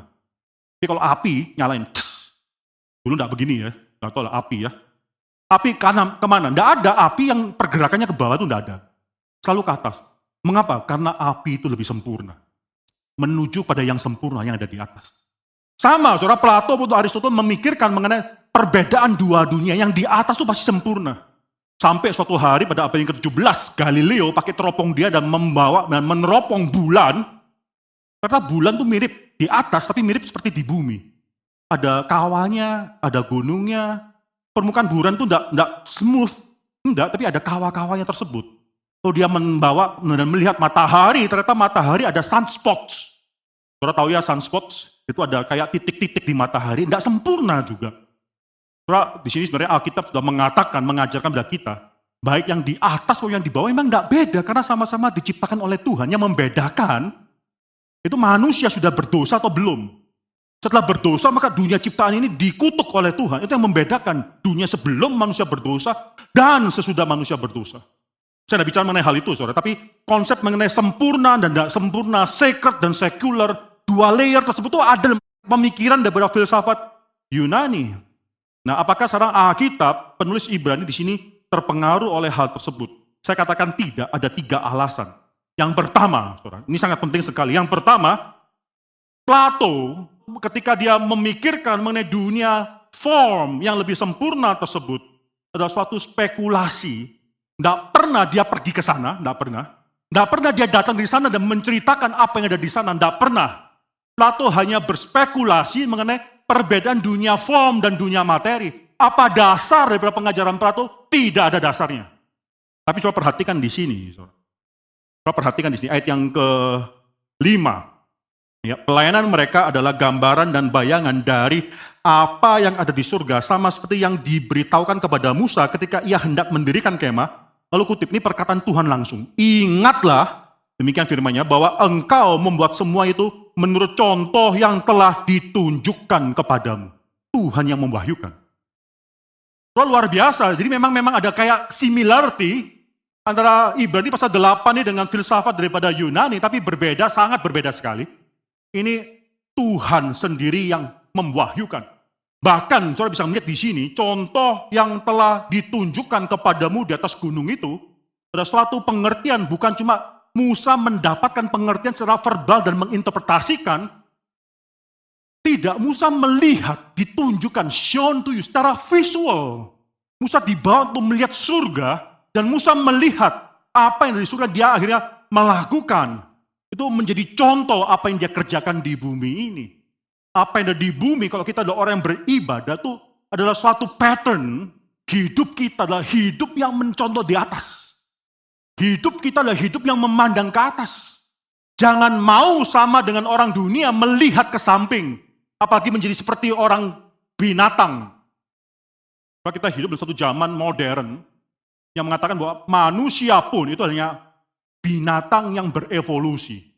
Tapi kalau api, nyalain. Dulu nggak begini ya. Nggak tahu lah api ya. Api kemana? Nggak ada api yang pergerakannya ke bawah itu nggak ada. Selalu ke atas. Mengapa? Karena api itu lebih sempurna. Menuju pada yang sempurna yang ada di atas. Sama, saudara, Plato atau Aristoteles memikirkan mengenai perbedaan dua dunia. Yang di atas itu pasti sempurna. Sampai suatu hari pada abad yang ke-17, Galileo pakai teropong dia dan membawa dan meneropong bulan. Karena bulan itu mirip di atas, tapi mirip seperti di bumi. Ada kawahnya, ada gunungnya. Permukaan bulan itu enggak smooth. Enggak, tapi ada kawah-kawahnya tersebut. Kalau dia membawa dan melihat matahari, ternyata matahari ada sunspots. Saudara tahu ya sunspots? Itu ada kayak titik-titik di matahari, enggak sempurna juga. Saudara, di sini sebenarnya Alkitab sudah mengajarkan kepada kita, baik yang di atas maupun yang di bawah memang enggak beda, karena sama-sama diciptakan oleh Tuhan. Yang membedakan, itu manusia sudah berdosa atau belum. Setelah berdosa, maka dunia ciptaan ini dikutuk oleh Tuhan. Itu yang membedakan dunia sebelum manusia berdosa dan sesudah manusia berdosa. Saya tidak bicara mengenai hal itu, saudara. Tapi konsep mengenai sempurna dan tidak sempurna, sacred dan sekuler, dua layer tersebut itu ada pemikiran daripada filsafat Yunani. Nah, apakah sekarang Alkitab, penulis Ibrani di sini terpengaruh oleh hal tersebut? Saya katakan tidak, ada 3 alasan. Yang pertama, saudara, ini sangat penting sekali. Yang pertama, Plato ketika dia memikirkan mengenai dunia form yang lebih sempurna tersebut adalah suatu spekulasi. Tidak pernah dia pergi ke sana, tidak pernah. Tidak pernah dia datang di sana dan menceritakan apa yang ada di sana, tidak pernah. Plato hanya berspekulasi mengenai perbedaan dunia form dan dunia materi. Apa dasar daripada pengajaran Plato? Tidak ada dasarnya. Tapi coba perhatikan di sini. Coba perhatikan di sini ayat yang ke-5. Ya, pelayanan mereka adalah gambaran dan bayangan dari apa yang ada di surga, sama seperti yang diberitahukan kepada Musa ketika ia hendak mendirikan kemah. Lalu kutip, ini perkataan Tuhan langsung. Ingatlah, demikian firman-Nya, bahwa engkau membuat semua itu menurut contoh yang telah ditunjukkan kepadamu. Tuhan yang memwahyukan. Luar biasa, jadi memang ada kayak similarity antara Ibrani pasal 8 ini dengan filsafat daripada Yunani, tapi berbeda, sangat berbeda sekali. Ini Tuhan sendiri yang memwahyukan. Bahkan saudara bisa melihat di sini, contoh yang telah ditunjukkan kepadamu di atas gunung itu, ada suatu pengertian, bukan cuma Musa mendapatkan pengertian secara verbal dan menginterpretasikan, tidak, Musa melihat, ditunjukkan, shown to you, secara visual. Musa dibawa untuk melihat surga, dan Musa melihat apa yang ada di surga, dia akhirnya melakukan. Itu menjadi contoh apa yang dia kerjakan di bumi ini. apa yang ada di bumi, kalau kita adalah orang yang beribadah tuh adalah suatu pattern, hidup kita adalah hidup yang mencontoh di atas. Hidup kita adalah hidup yang memandang ke atas. Jangan mau sama dengan orang dunia melihat ke samping, apalagi menjadi seperti orang binatang. Kalau kita hidup di suatu zaman modern yang mengatakan bahwa manusia pun itu hanya binatang yang berevolusi.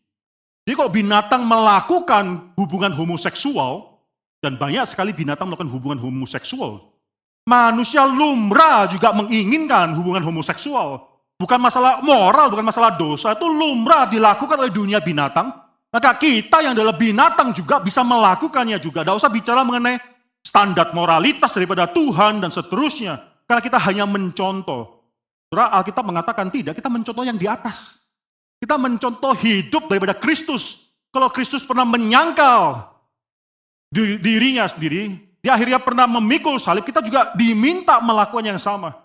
Jadi kalau binatang melakukan hubungan homoseksual, dan banyak sekali binatang melakukan hubungan homoseksual, manusia lumrah juga menginginkan hubungan homoseksual. Bukan masalah moral, bukan masalah dosa, itu lumrah dilakukan oleh dunia binatang. Maka kita yang adalah binatang juga bisa melakukannya juga. Tidak usah bicara mengenai standar moralitas daripada Tuhan dan seterusnya. Karena kita hanya mencontoh. Surah Alkitab mengatakan tidak, kita mencontoh yang di atas. Kita mencontoh hidup daripada Kristus. Kalau Kristus pernah menyangkal dirinya sendiri, dia akhirnya pernah memikul salib, kita juga diminta melakukan yang sama.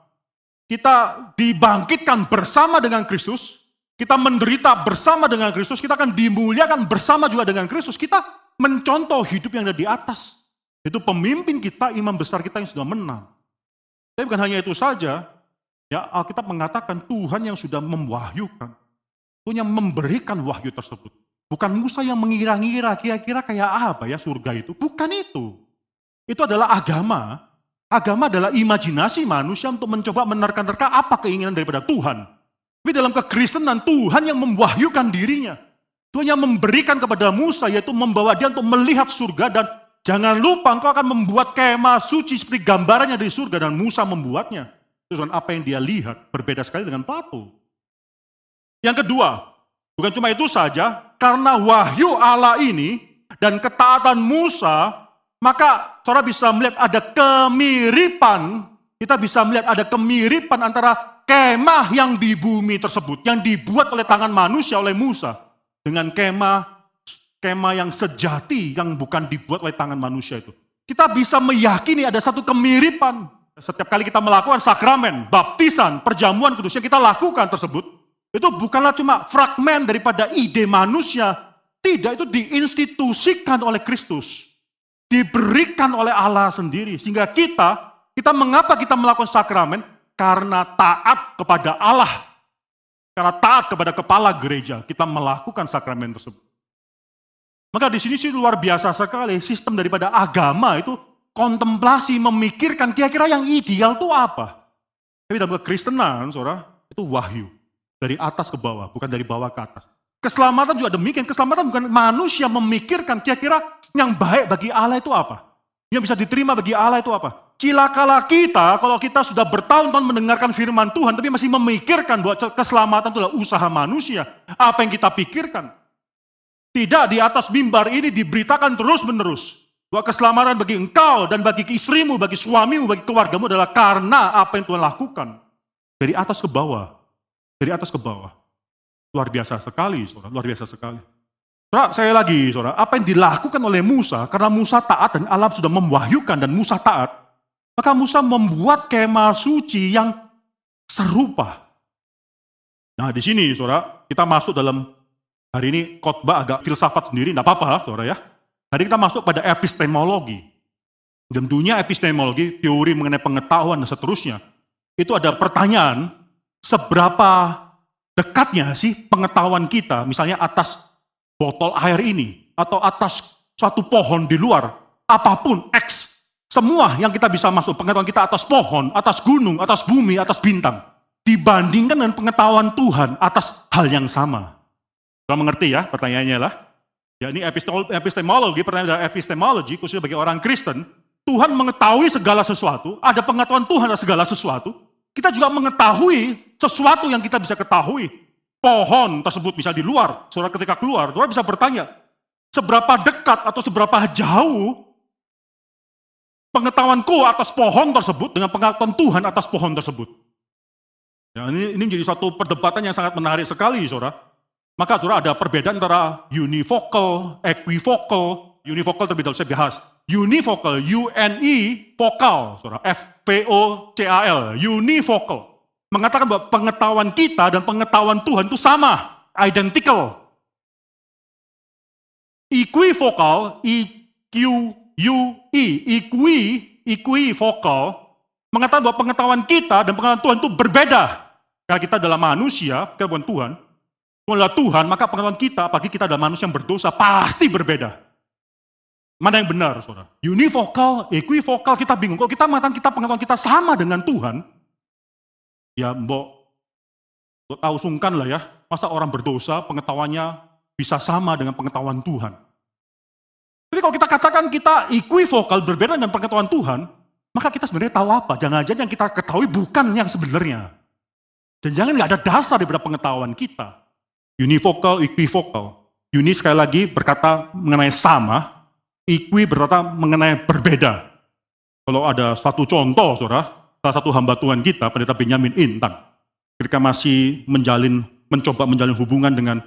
Kita dibangkitkan bersama dengan Kristus, kita menderita bersama dengan Kristus, kita akan dimuliakan bersama juga dengan Kristus. Kita mencontoh hidup yang ada di atas. Itu pemimpin kita, imam besar kita yang sudah menang. Tapi bukan hanya itu saja, ya Alkitab mengatakan Tuhan yang sudah mewahyukan. Tuhan yang memberikan wahyu tersebut. Bukan Musa yang mengira-ngira kira-kira kayak apa ya surga itu. Bukan itu. Itu adalah agama. Agama adalah imajinasi manusia untuk mencoba menerka-nerka apa keinginan daripada Tuhan. Tapi dalam kekristenan Tuhan yang mewahyukan dirinya. Tuhan yang memberikan kepada Musa yaitu membawa dia untuk melihat surga dan jangan lupa engkau akan membuat kemah suci seperti gambarannya dari surga dan Musa membuatnya. Terus apa yang dia lihat berbeda sekali dengan patung. Yang kedua, bukan cuma itu saja, karena wahyu Allah ini dan ketaatan Musa, maka saudara bisa melihat ada kemiripan, kita bisa melihat ada kemiripan antara kemah yang di bumi tersebut, yang dibuat oleh tangan manusia, oleh Musa, dengan kemah yang sejati, yang bukan dibuat oleh tangan manusia itu. Kita bisa meyakini ada satu kemiripan. Setiap kali kita melakukan sakramen, baptisan, perjamuan kudus yang kita lakukan tersebut, itu bukanlah cuma fragmen daripada ide manusia. Tidak, itu diinstitusikan oleh Kristus. Diberikan oleh Allah sendiri. Sehingga mengapa kita melakukan sakramen? Karena taat kepada Allah. Karena taat kepada kepala gereja. Kita melakukan sakramen tersebut. Maka di sini sih luar biasa sekali. Sistem daripada agama itu kontemplasi, memikirkan kira-kira yang ideal itu apa. Tapi dalam kekristenan, saudara, itu wahyu. Dari atas ke bawah, bukan dari bawah ke atas. Keselamatan juga demikian. Keselamatan bukan manusia memikirkan kira-kira yang baik bagi Allah itu apa. Yang bisa diterima bagi Allah itu apa. Cilakalah kita kalau kita sudah bertahun-tahun mendengarkan firman Tuhan, tapi masih memikirkan bahwa keselamatan itu adalah usaha manusia. Apa yang kita pikirkan? Tidak, di atas mimbar ini diberitakan terus-menerus. Bahwa keselamatan bagi engkau dan bagi istrimu, bagi suamimu, bagi keluargamu adalah karena apa yang Tuhan lakukan. Dari atas ke bawah. Dari atas ke bawah. Luar biasa sekali, saudara. Luar biasa sekali. Saudara, saya lagi, saudara. Apa yang dilakukan oleh Musa, karena Musa taat dan Allah sudah mewahyukan dan Musa taat, maka Musa membuat kemah suci yang serupa. Nah, di sini, saudara, kita masuk dalam, hari ini khotbah agak filsafat sendiri, tidak apa-apa, saudara ya. Hari kita masuk pada epistemologi. Dalam dunia epistemologi, teori mengenai pengetahuan dan seterusnya, itu ada pertanyaan, seberapa dekatnya sih pengetahuan kita, misalnya atas botol air ini, atau atas suatu pohon di luar, apapun, X, semua yang kita bisa masuk, pengetahuan kita atas pohon, atas gunung, atas bumi, atas bintang, dibandingkan dengan pengetahuan Tuhan atas hal yang sama. Kalau mengerti ya, pertanyaannya lah. Ya ini epistemologi, pertanyaan epistemologi, khususnya bagi orang Kristen, Tuhan mengetahui segala sesuatu, ada pengetahuan Tuhan atas segala sesuatu, kita juga mengetahui sesuatu yang kita bisa ketahui. Pohon tersebut bisa di luar. Saudara ketika keluar, saudara bisa bertanya, seberapa dekat atau seberapa jauh pengetahuanku atas pohon tersebut dengan pengetahuan Tuhan atas pohon tersebut. Ya, ini menjadi suatu perdebatan yang sangat menarik sekali, saudara. Maka saudara ada perbedaan antara univocal, equivocal. Univocal terlebih dahulu saya bahas. Univocal, U-N-I, vokal, saudara, F-P-O-C-A-L, univocal. Mengatakan bahwa pengetahuan kita dan pengetahuan Tuhan itu sama, identical. Equivocal, equivokal, mengatakan bahwa pengetahuan kita dan pengetahuan Tuhan itu berbeda. Karena kita adalah manusia, kita bukan Tuhan. Tuhan adalah Tuhan, maka pengetahuan kita, apalagi kita adalah manusia yang berdosa, pasti berbeda. Mana yang benar, saudara? Univokal, equivokal, kita bingung. Kalau kita mengatakan pengetahuan kita sama dengan Tuhan, ya mbok tahu sungkan lah ya, masa orang berdosa pengetahuannya bisa sama dengan pengetahuan Tuhan. Jadi kalau kita katakan kita equivokal, berbeda dengan pengetahuan Tuhan, maka kita sebenarnya tahu apa? Jangan-jangan yang kita ketahui bukan yang sebenarnya. Dan jangan nggak ada dasar daripada pengetahuan kita. Univokal, equivokal. Uni sekali lagi berkata mengenai sama, equi berkata mengenai berbeda. Kalau ada suatu contoh, saudara, salah satu hamba Tuhan kita, Pendeta Benyamin Intan, ketika masih mencoba menjalin hubungan dengan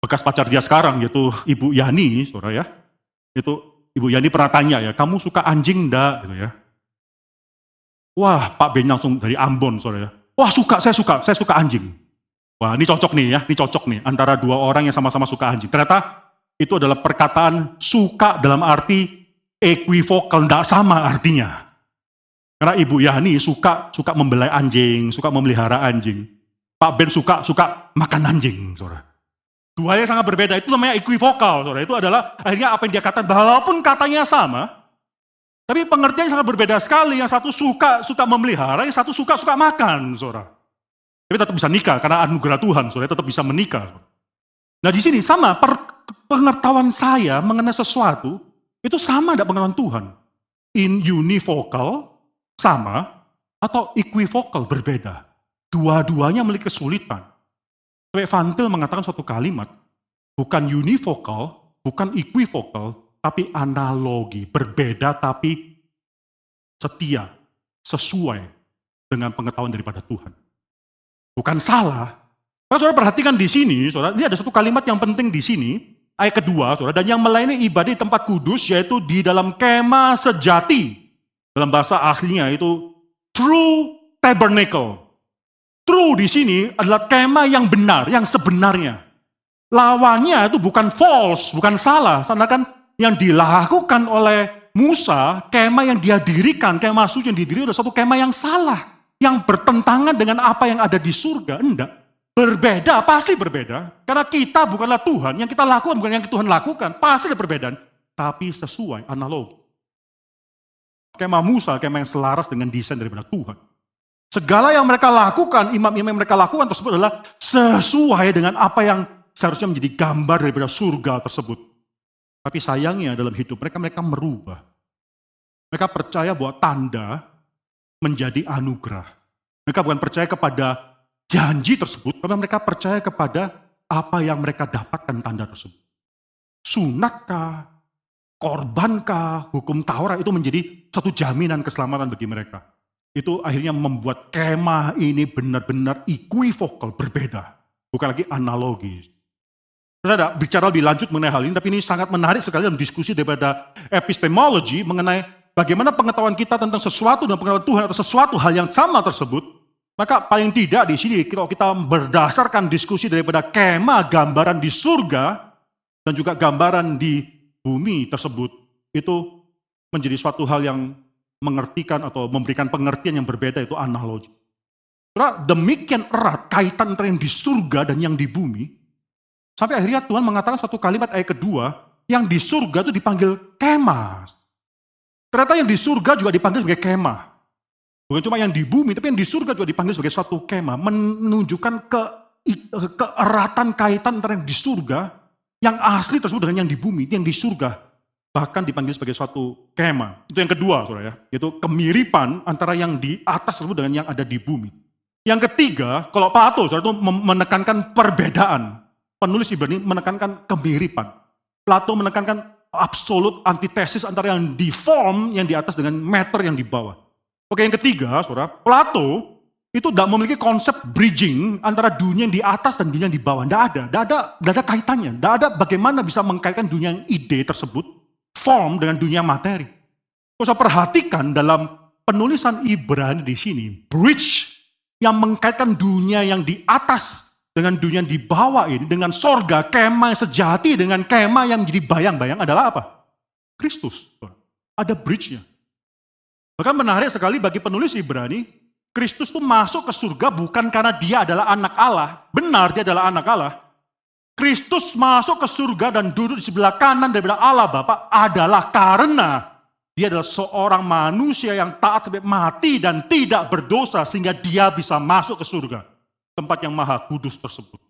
bekas pacar dia sekarang, yaitu Ibu Yani, saudara ya. Itu Ibu Yani pernah tanya ya, kamu suka anjing enggak? Gitu ya. Wah, Pak Ben langsung dari Ambon, saudara ya. Wah, saya suka anjing. Wah, ini cocok nih, antara dua orang yang sama-sama suka anjing. Ternyata itu adalah perkataan suka dalam arti equivokal, tidak sama artinya. Karena Ibu Yani suka membelai anjing, suka memelihara anjing. Pak Ben suka makan anjing, saudara. Dua yang sangat berbeda, itu namanya equivokal, saudara. Itu adalah akhirnya apa yang dia katakan, walaupun katanya sama, tapi pengertiannya sangat berbeda sekali. Yang satu suka memelihara, yang satu suka makan, saudara. Tapi tetap bisa nikah, karena anugerah Tuhan, saudara, tetap bisa menikah. Nah di sini sama, pengetahuan saya mengenai sesuatu, itu sama dengan pengetahuan Tuhan. In univokal, sama, atau equivokal, berbeda. Dua-duanya memiliki kesulitan. Sampai Van Til mengatakan suatu kalimat, bukan univokal, bukan equivokal, tapi analogi, berbeda tapi setia, sesuai dengan pengetahuan daripada Tuhan. Bukan salah. Kalau saudara perhatikan di sini, saudara, ini ada satu kalimat yang penting di sini, ayat kedua, saudara, dan yang melayani ibadah di tempat kudus, yaitu di dalam kemah sejati. Dalam bahasa aslinya itu true tabernacle. True di sini adalah kemah yang benar, yang sebenarnya. Lawannya itu bukan false, bukan salah. Sedangkan yang dilakukan oleh Musa, kemah yang dia dirikan, kemah suci yang didirikan adalah satu kemah yang salah. Yang bertentangan dengan apa yang ada di surga. Enggak. Berbeda, pasti berbeda. Karena kita bukanlah Tuhan, yang kita lakukan bukan yang Tuhan lakukan. Pasti ada perbedaan. Tapi sesuai, analogi. Kemah Musa, kemah yang selaras dengan desain daripada Tuhan. Segala yang mereka lakukan, imam-imam yang mereka lakukan tersebut adalah sesuai dengan apa yang seharusnya menjadi gambar daripada surga tersebut. Tapi sayangnya dalam hidup mereka merubah. Mereka percaya bahwa tanda menjadi anugerah. Mereka bukan percaya kepada janji tersebut, tapi mereka percaya kepada apa yang mereka dapatkan tanda tersebut. Sunatkah, korbankah, hukum Taurat itu menjadi satu jaminan keselamatan bagi mereka. Itu akhirnya membuat kemah ini benar-benar equivokal, berbeda. Bukan lagi analogis. Saudara, bicara lebih lanjut mengenai hal ini, tapi ini sangat menarik sekali dalam diskusi daripada epistemologi mengenai bagaimana pengetahuan kita tentang sesuatu dan pengetahuan Tuhan atau sesuatu hal yang sama tersebut. Maka paling tidak di sini kalau kita berdasarkan diskusi daripada kemah, gambaran di surga dan juga gambaran di bumi tersebut, itu menjadi suatu hal yang mengertikan atau memberikan pengertian yang berbeda, itu analogi. Saudara, demikian erat kaitan antara yang di surga dan yang di bumi, sampai akhirnya Tuhan mengatakan suatu kalimat ayat kedua, yang di surga itu dipanggil kemah. Ternyata yang di surga juga dipanggil sebagai kemah. Bukan cuma yang di bumi, tapi yang di surga juga dipanggil sebagai suatu kemah. Menunjukkan keeratan kaitan antara yang di surga, yang asli tersebut dengan yang di bumi, yang di surga. Bahkan dipanggil sebagai suatu kemah. Itu yang kedua, saudara ya. Itu kemiripan antara yang di atas tersebut dengan yang ada di bumi. Yang ketiga, kalau Plato, saudara, itu menekankan perbedaan. Penulis Ibrani menekankan kemiripan. Plato menekankan absolut antitesis antara yang di form, yang di atas dengan matter yang di bawah. Oke, yang ketiga, saudara, Plato itu tidak memiliki konsep bridging antara dunia yang di atas dan dunia yang di bawah. Tidak ada kaitannya. Tidak ada bagaimana bisa mengkaitkan dunia yang ide tersebut, form dengan dunia materi. Kalau saya perhatikan dalam penulisan Ibrani di sini, bridge yang mengkaitkan dunia yang di atas dengan dunia yang di bawah ini, dengan sorga, kemah sejati, dengan kemah yang menjadi bayang-bayang adalah apa? Kristus. Ada bridge-nya. Bahkan menarik sekali bagi penulis Ibrani, Kristus itu masuk ke surga bukan karena dia adalah anak Allah. Benar, dia adalah anak Allah. Kristus masuk ke surga dan duduk di sebelah kanan daripada Allah Bapa adalah karena dia adalah seorang manusia yang taat sampai mati dan tidak berdosa sehingga dia bisa masuk ke surga. Tempat yang maha kudus tersebut.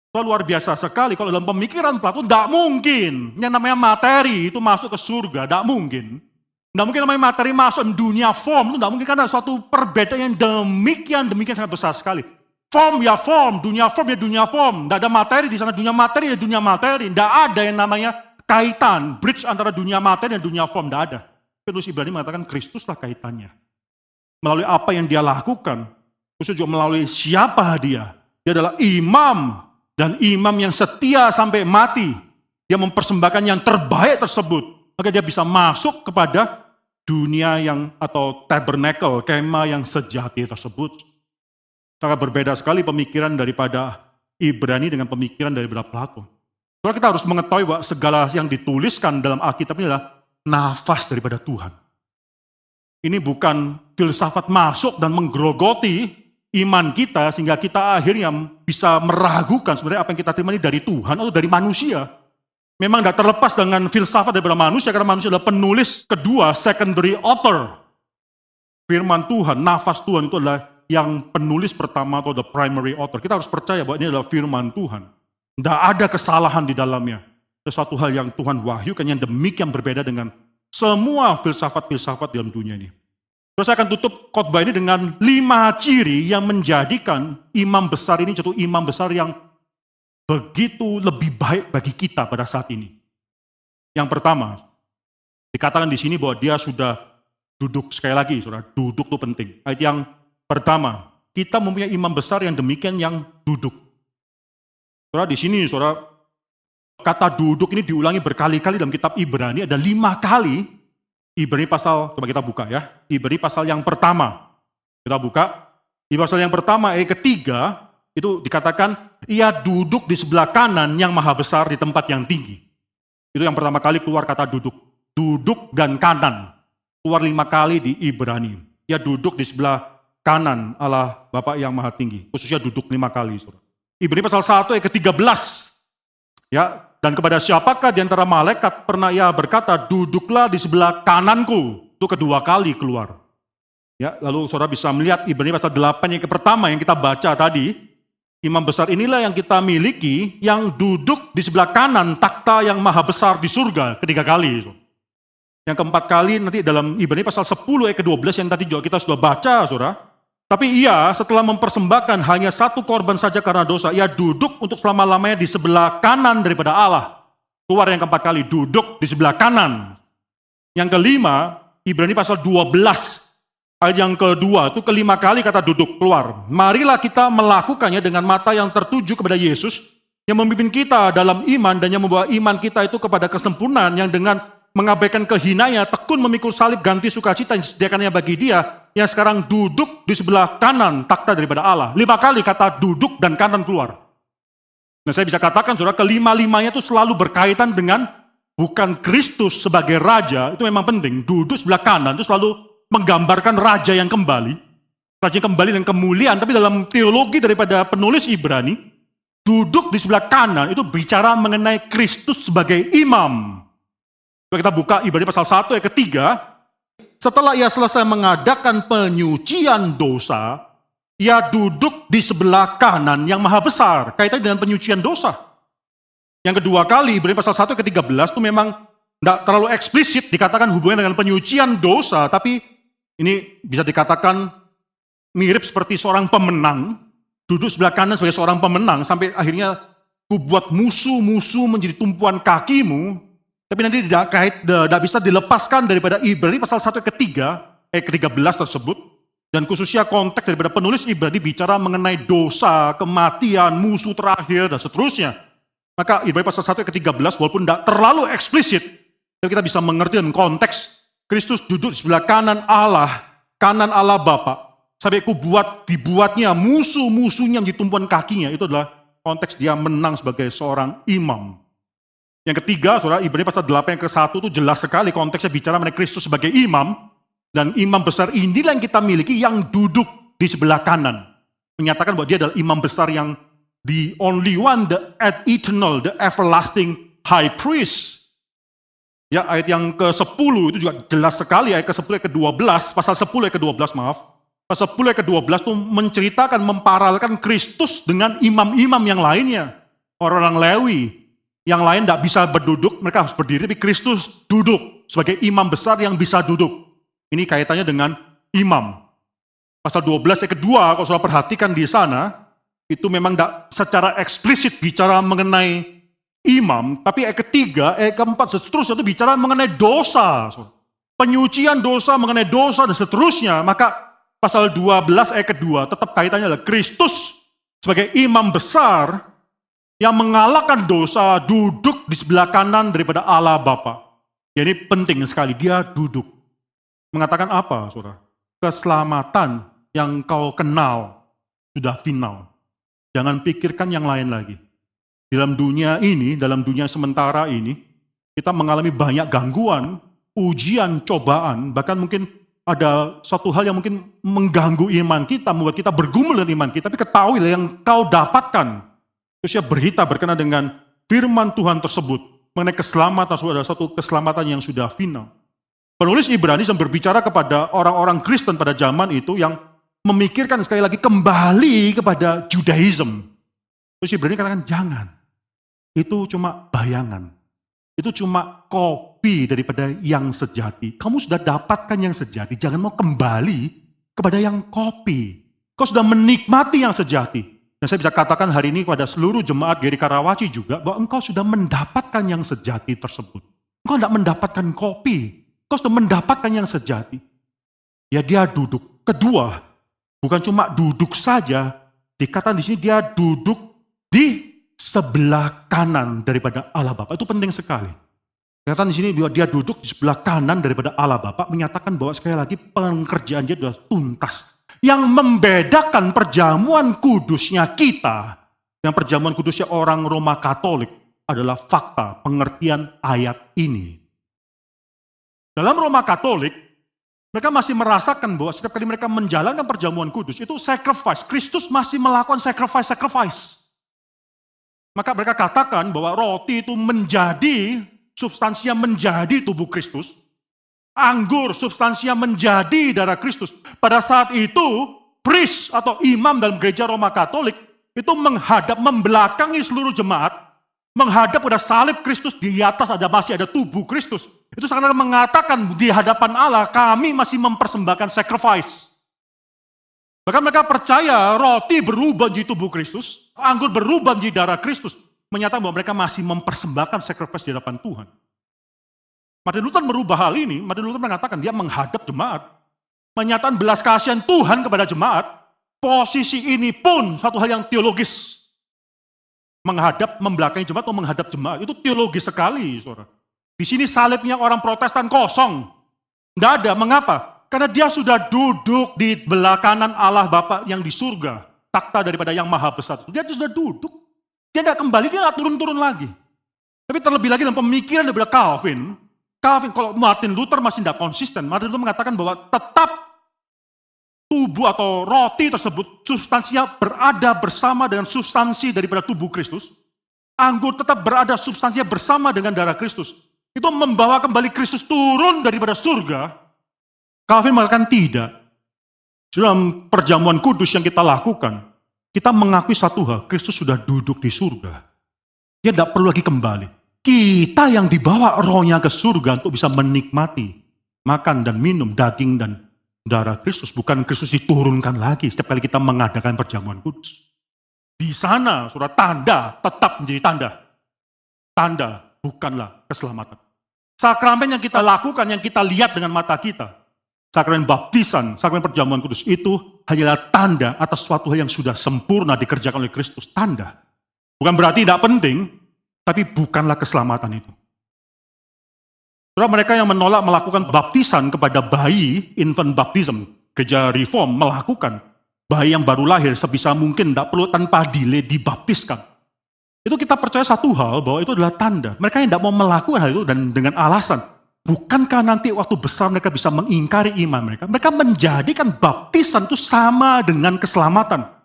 Itu luar biasa sekali kalau dalam pemikiran Plato tidak mungkin. Yang namanya materi itu masuk ke surga, tidak mungkin. Tidak mungkin namanya materi masuk ke dunia form, itu tidak mungkin karena suatu perbedaan yang demikian sangat besar sekali. Form ya form, dunia form ya dunia form. Tidak ada materi di sana, dunia materi ya dunia materi. Tidak ada yang namanya kaitan, bridge antara dunia materi dan dunia form. Tidak ada. Penulis Ibrani mengatakan Kristuslah kaitannya. Melalui apa yang dia lakukan, khususnya juga melalui siapa dia. Dia adalah imam, dan imam yang setia sampai mati. Dia mempersembahkan yang terbaik tersebut. Maka dia bisa masuk kepada dunia yang atau tabernacle, kemah yang sejati tersebut. Sangat berbeda sekali pemikiran daripada Ibrani dengan pemikiran daripada Plato. Soalnya kita harus mengetahui bahwa segala yang dituliskan dalam Alkitab ini adalah nafas daripada Tuhan. Ini bukan filsafat masuk dan menggerogoti iman kita sehingga kita akhirnya bisa meragukan sebenarnya apa yang kita terima ini dari Tuhan atau dari manusia. Memang tidak terlepas dengan filsafat daripada manusia karena manusia adalah penulis kedua, secondary author. Firman Tuhan, nafas Tuhan itu adalah yang penulis pertama atau the primary author. Kita harus percaya bahwa ini adalah firman Tuhan. Tidak ada kesalahan di dalamnya. Sesuatu hal yang Tuhan wahyukan yang demikian berbeda dengan semua filsafat-filsafat dalam dunia ini. Terus saya akan tutup khotbah ini dengan 5 ciri yang menjadikan imam besar ini jatuh imam besar yang begitu lebih baik bagi kita pada saat ini. Yang pertama, dikatakan di sini bahwa dia sudah duduk, sekali lagi, saudara, duduk itu penting. Ayat yang pertama, kita mempunyai imam besar yang demikian yang duduk. Saudara, di sini, saudara, kata duduk ini diulangi berkali-kali dalam kitab Ibrani, ada 5 kali. Ibrani pasal, coba kita buka ya. Ibrani pasal yang pertama. Kita buka. Di pasal yang pertama, ayat ketiga, itu dikatakan, ia duduk di sebelah kanan yang maha besar di tempat yang tinggi. Itu yang pertama kali keluar kata duduk. Duduk dan kanan. Keluar 5 kali di Ibrani. Ia duduk di sebelah kanan Allah Bapa yang maha tinggi. Khususnya duduk 5 kali. Ibrani pasal 1 ayat ke-13. Ya, dan kepada siapakah di antara malaikat pernah ia berkata, duduklah di sebelah kananku. Itu kedua kali keluar. Ya, lalu saudara bisa melihat Ibrani pasal 8 yang pertama yang kita baca tadi. Imam besar inilah yang kita miliki, yang duduk di sebelah kanan takhta yang maha besar di surga ketiga kali. Yang keempat kali nanti dalam Ibrani pasal 10 ayat ke-12 yang tadi juga kita sudah baca, saudara. Tapi ia setelah mempersembahkan hanya 1 korban saja karena dosa, ia duduk untuk selama-lamanya di sebelah kanan daripada Allah. Keluar yang keempat kali, duduk di sebelah kanan. Yang kelima, Ibrani pasal 12, ayat yang kedua, itu kelima kali kata duduk keluar. Marilah kita melakukannya dengan mata yang tertuju kepada Yesus, yang memimpin kita dalam iman dan yang membawa iman kita itu kepada kesempurnaan, yang dengan mengabaikan kehinanya, tekun memikul salib ganti sukacita yang disediakannya bagi dia, yang sekarang duduk di sebelah kanan takhta daripada Allah. 5 kali kata duduk dan kanan keluar. Nah, saya bisa katakan, saudara, kelima-limanya itu selalu berkaitan dengan bukan Kristus sebagai raja, itu memang penting. Duduk sebelah kanan itu selalu menggambarkan raja yang kembali. Raja yang kembali dan kemuliaan, tapi dalam teologi daripada penulis Ibrani, duduk di sebelah kanan itu bicara mengenai Kristus sebagai imam. Kita buka Ibrani pasal 1 ayat ketiga. Setelah ia selesai mengadakan penyucian dosa, ia duduk di sebelah kanan yang maha besar. Kaitannya dengan penyucian dosa. Yang kedua kali, Ibrani pasal 1 ayat ke-13 itu memang tidak terlalu eksplisit dikatakan hubungan dengan penyucian dosa, tapi ini bisa dikatakan mirip seperti seorang pemenang, duduk sebelah kanan sebagai seorang pemenang, sampai akhirnya ku buat musuh-musuh menjadi tumpuan kakimu. Tapi nanti tidak bisa dilepaskan daripada Ibrani pasal 1 ketiga, ayat ke-13 tersebut. Dan khususnya konteks daripada penulis Ibrani bicara mengenai dosa, kematian, musuh terakhir, dan seterusnya. Maka Ibrani pasal 1 ayat ke-13 walaupun tidak terlalu eksplisit, tapi kita bisa mengerti dalam konteks Kristus duduk di sebelah kanan Allah Bapa. Sampai dibuatnya musuh-musuhnya menjadi tumpuan kakinya. Itu adalah konteks dia menang sebagai seorang imam. Yang ketiga, saudara, Ibrani pasal 8 yang ke-1 itu jelas sekali konteksnya bicara mengenai Kristus sebagai imam. Dan imam besar inilah yang kita miliki yang duduk di sebelah kanan. Menyatakan bahwa dia adalah imam besar yang the only one, the eternal, the everlasting high priest. Ya, ayat yang ke-10 itu juga jelas sekali, ayat ke-10 ayat ke-12, pasal 10 ayat ke-12 maaf. Pasal 10 ayat ke-12 itu menceritakan, memparalelkan Kristus dengan imam-imam yang lainnya. Orang-orang Lewi. Yang lain tidak bisa berduduk, mereka harus berdiri, tapi Kristus duduk sebagai imam besar yang bisa duduk. Ini kaitannya dengan imam. Pasal 12 ayat kedua, kalau saudara perhatikan di sana, itu memang tidak secara eksplisit bicara mengenai imam, tapi ayat ketiga, ayat keempat, seterusnya itu bicara mengenai dosa. Penyucian dosa, mengenai dosa, dan seterusnya. Maka pasal 12 ayat kedua, tetap kaitannya adalah Kristus sebagai imam besar, yang mengalahkan dosa, duduk di sebelah kanan daripada Allah Bapa. Jadi penting sekali, dia duduk. Mengatakan apa, saudara? Keselamatan yang kau kenal sudah final. Jangan pikirkan yang lain lagi. Dalam dunia ini, dalam dunia sementara ini, kita mengalami banyak gangguan, ujian, cobaan, bahkan mungkin ada satu hal yang mungkin mengganggu iman kita, membuat kita bergumul dengan iman kita, tapi ketahuilah yang kau dapatkan. Terus ya berita berkenaan dengan firman Tuhan tersebut mengenai keselamatan, ada satu keselamatan yang sudah final. Penulis Ibrani sedang berbicara kepada orang-orang Kristen pada zaman itu yang memikirkan sekali lagi kembali kepada Judaism. Terus Ibrani katakan jangan, itu cuma bayangan, itu cuma kopi daripada yang sejati. Kamu sudah dapatkan yang sejati, jangan mau kembali kepada yang kopi. Kau sudah menikmati yang sejati. Dan saya bisa katakan hari ini kepada seluruh jemaat GRI Karawaci juga, bahwa engkau sudah mendapatkan yang sejati tersebut. Engkau tidak mendapatkan kopi, engkau sudah mendapatkan yang sejati. Ya dia duduk. Kedua, bukan cuma duduk saja, dikatakan di sini dia duduk di sebelah kanan daripada Allah Bapa. Itu penting sekali. Dikatakan di sini bahwa dia duduk di sebelah kanan daripada Allah Bapa, menyatakan bahwa sekali lagi pekerjaan dia sudah tuntas. Yang membedakan perjamuan kudusnya kita, yang perjamuan kudusnya orang Roma Katolik, adalah fakta pengertian ayat ini. Dalam Roma Katolik, mereka masih merasakan bahwa setiap kali mereka menjalankan perjamuan kudus, itu sacrifice. Kristus masih melakukan sacrifice. Maka mereka katakan bahwa roti itu menjadi, substansinya menjadi tubuh Kristus. Anggur substansinya menjadi darah Kristus. Pada saat itu, priest atau imam dalam gereja Roma Katolik itu menghadap, membelakangi seluruh jemaat, menghadap pada salib Kristus, di atas masih ada tubuh Kristus. Itu seakan-akan mengatakan di hadapan Allah, kami masih mempersembahkan sacrifice. Bahkan mereka percaya roti berubah menjadi tubuh Kristus, anggur berubah menjadi darah Kristus, menyatakan bahwa mereka masih mempersembahkan sacrifice di hadapan Tuhan. Martin Luther merubah hal ini. Martin Luther mengatakan dia menghadap jemaat, menyatakan belas kasihan Tuhan kepada jemaat. Posisi ini pun satu hal yang teologis. Menghadap, membelakangi jemaat atau menghadap jemaat, itu teologis sekali, saudara. Di sini salibnya orang Protestan kosong. Tidak ada, mengapa? Karena dia sudah duduk di belah kanan Allah Bapa yang di surga. Takhta daripada yang maha besar. Dia sudah duduk. Dia tidak kembali, dia tidak turun-turun lagi. Tapi terlebih lagi dalam pemikiran daripada Calvin, kalau Martin Luther masih tidak konsisten, Martin Luther mengatakan bahwa tetap tubuh atau roti tersebut substansinya berada bersama dengan substansi daripada tubuh Kristus. Anggur tetap berada substansinya bersama dengan darah Kristus. Itu membawa kembali Kristus turun daripada surga. Calvin mengatakan tidak. Dalam perjamuan kudus yang kita lakukan, kita mengakui satu hal, Kristus sudah duduk di surga. Dia tidak perlu lagi kembali. Kita yang dibawa rohnya ke surga untuk bisa menikmati, makan dan minum daging dan darah Kristus. Bukan Kristus diturunkan lagi setiap kali kita mengadakan perjamuan kudus. Di sana, saudara, tanda tetap menjadi tanda. Tanda bukanlah keselamatan. Sakramen yang kita lakukan, yang kita lihat dengan mata kita, sakramen baptisan, sakramen perjamuan kudus, itu hanyalah tanda atas suatu hal yang sudah sempurna dikerjakan oleh Kristus. Tanda. Bukan berarti tidak penting, tapi bukanlah keselamatan itu. Saudara, mereka yang menolak melakukan baptisan kepada bayi, infant baptism, gereja reform melakukan, bayi yang baru lahir sebisa mungkin tidak perlu tanpa delay dibaptiskan. Itu kita percaya satu hal, bahwa itu adalah tanda. Mereka yang tidak mau melakukan hal itu dan dengan alasan, bukankah nanti waktu besar mereka bisa mengingkari iman mereka? Mereka menjadikan baptisan itu sama dengan keselamatan.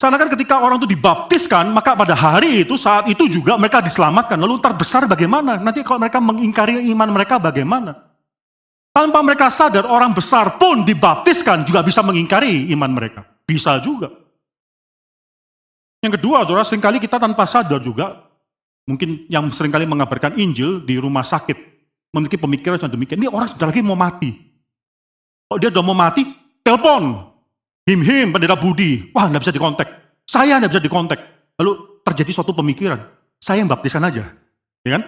Karena kan ketika orang itu dibaptiskan, maka pada hari itu, saat itu juga mereka diselamatkan. Lalu ntar besar bagaimana? Nanti kalau mereka mengingkari iman mereka bagaimana? Tanpa mereka sadar, orang besar pun dibaptiskan juga bisa mengingkari iman mereka. Bisa juga. Yang kedua, saudara, seringkali kita tanpa sadar juga, mungkin yang seringkali mengabarkan Injil di rumah sakit, memiliki pemikiran yang demikian, ini orang sudah lagi mau mati. Kalau dia sudah mau mati, telepon. Him, pendeta Budi, wah nggak bisa dikontak. Saya nggak bisa dikontak. Lalu terjadi suatu pemikiran, saya yang baptiskan aja. Ya kan?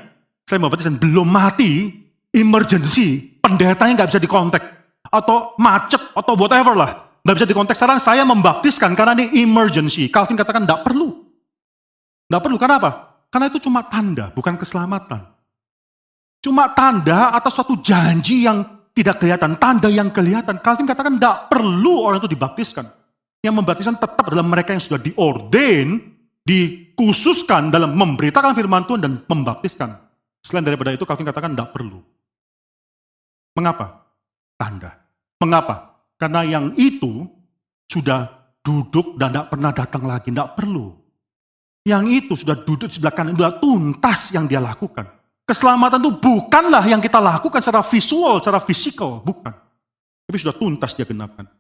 Saya mau baptiskan, belum mati, emergency, pendetanya nggak bisa dikontak. Atau macet, atau whatever lah. Nggak bisa dikontak, sekarang saya membaptiskan karena ini emergency. Calvin katakan nggak perlu. Nggak perlu, kenapa? Karena itu cuma tanda, bukan keselamatan. Cuma tanda atas suatu janji yang tidak kelihatan, tanda yang kelihatan. Calvin katakan tidak perlu orang itu dibaptiskan. Yang membaptiskan tetap adalah mereka yang sudah diordain, dikhususkan dalam memberitakan firman Tuhan dan membaptiskan. Selain daripada itu, Calvin katakan tidak perlu. Mengapa? Tanda. Mengapa? Karena yang itu sudah duduk dan tidak pernah datang lagi, tidak perlu. Yang itu sudah duduk di sebelah kanan, sudah tuntas yang dia lakukan. Keselamatan itu bukanlah yang kita lakukan secara visual, secara fisikal, bukan. Tapi sudah tuntas dia genapkan.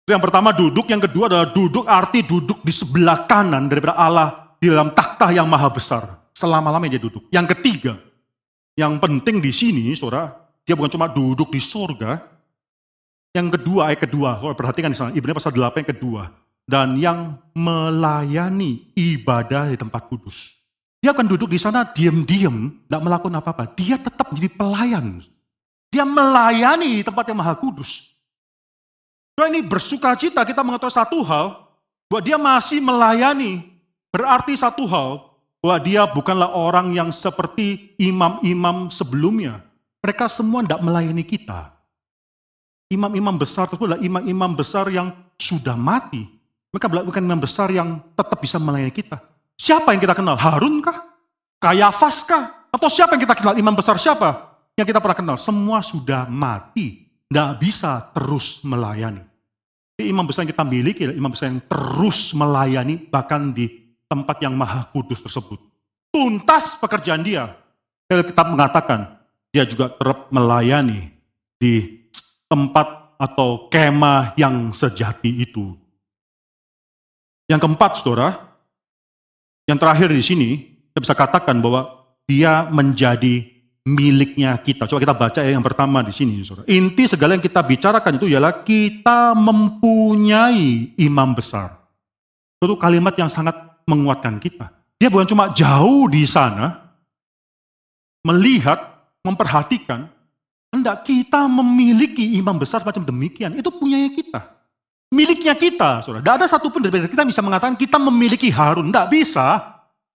Itu yang pertama duduk, yang kedua adalah duduk, arti duduk di sebelah kanan daripada Allah di dalam takhta yang maha besar. Selama-lamanya dia duduk. Yang ketiga, yang penting di sini, saudara, dia bukan cuma duduk di surga. Yang kedua, ayat kedua, kalau perhatikan di sana, Ibrani pasal 8 yang kedua. Dan yang melayani ibadah di tempat kudus. Dia akan duduk di sana diam-diam, tidak melakukan apa-apa. Dia tetap menjadi pelayan. Dia melayani tempat yang maha kudus. Nah, ini bersukacita kita mengetahui satu hal, bahwa dia masih melayani. Berarti satu hal, bahwa dia bukanlah orang yang seperti imam-imam sebelumnya. Mereka semua tidak melayani kita. Imam-imam besar tersebut adalah imam-imam besar yang sudah mati. Mereka bukan imam besar yang tetap bisa melayani kita. Siapa yang kita kenal? Harun kah? Kayafas kah? Atau siapa yang kita kenal? Imam besar siapa yang kita pernah kenal? Semua sudah mati. Tidak bisa terus melayani. Imam besar yang kita miliki adalah imam besar yang terus melayani bahkan di tempat yang maha kudus tersebut. Tuntas pekerjaan dia. Kitab mengatakan dia juga terus melayani di tempat atau kemah yang sejati itu. Yang keempat, saudara, yang terakhir di sini, kita bisa katakan bahwa dia menjadi miliknya kita. Coba kita baca yang pertama di sini, saudara. Inti segala yang kita bicarakan itu ialah kita mempunyai imam besar. Itu kalimat yang sangat menguatkan kita. Dia bukan cuma jauh di sana, melihat, memperhatikan, hendak kita memiliki imam besar macam demikian. Itu punyanya kita. Miliknya kita, saudara. Tidak ada satupun dari kita bisa mengatakan kita memiliki Harun. Tidak bisa.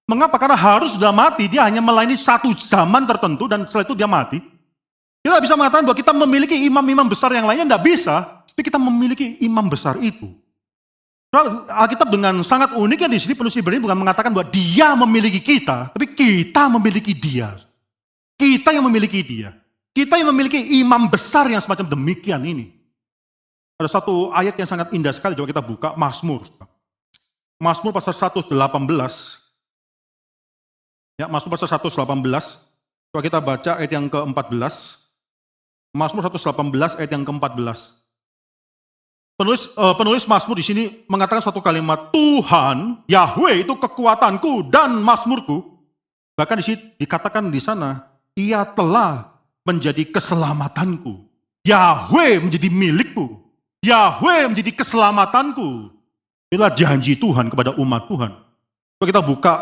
Mengapa? Karena Harun sudah mati. Dia hanya melayani satu zaman tertentu dan setelah itu dia mati. Kita bisa mengatakan bahwa kita memiliki imam-imam besar yang lainnya. Tidak bisa. Tapi kita memiliki imam besar itu. Alkitab dengan sangat uniknya di sini penulis Ibrani bukan mengatakan bahwa dia memiliki kita. Tapi kita memiliki dia. Kita yang memiliki dia. Kita yang memiliki imam besar yang semacam demikian ini. Ada satu ayat yang sangat indah sekali, coba kita buka, Mazmur. Mazmur pasal 118. Ya, Mazmur pasal 118. Coba kita baca ayat yang ke-14. Mazmur 118 ayat yang ke-14. Penulis Mazmur di sini mengatakan suatu kalimat, Tuhan, Yahweh itu kekuatanku dan mazmurku. Bahkan di sini dikatakan di sana, Ia telah menjadi keselamatanku. Yahweh menjadi milikku. Yahweh menjadi keselamatanku. Inilah janji Tuhan kepada umat Tuhan. Kalau kita buka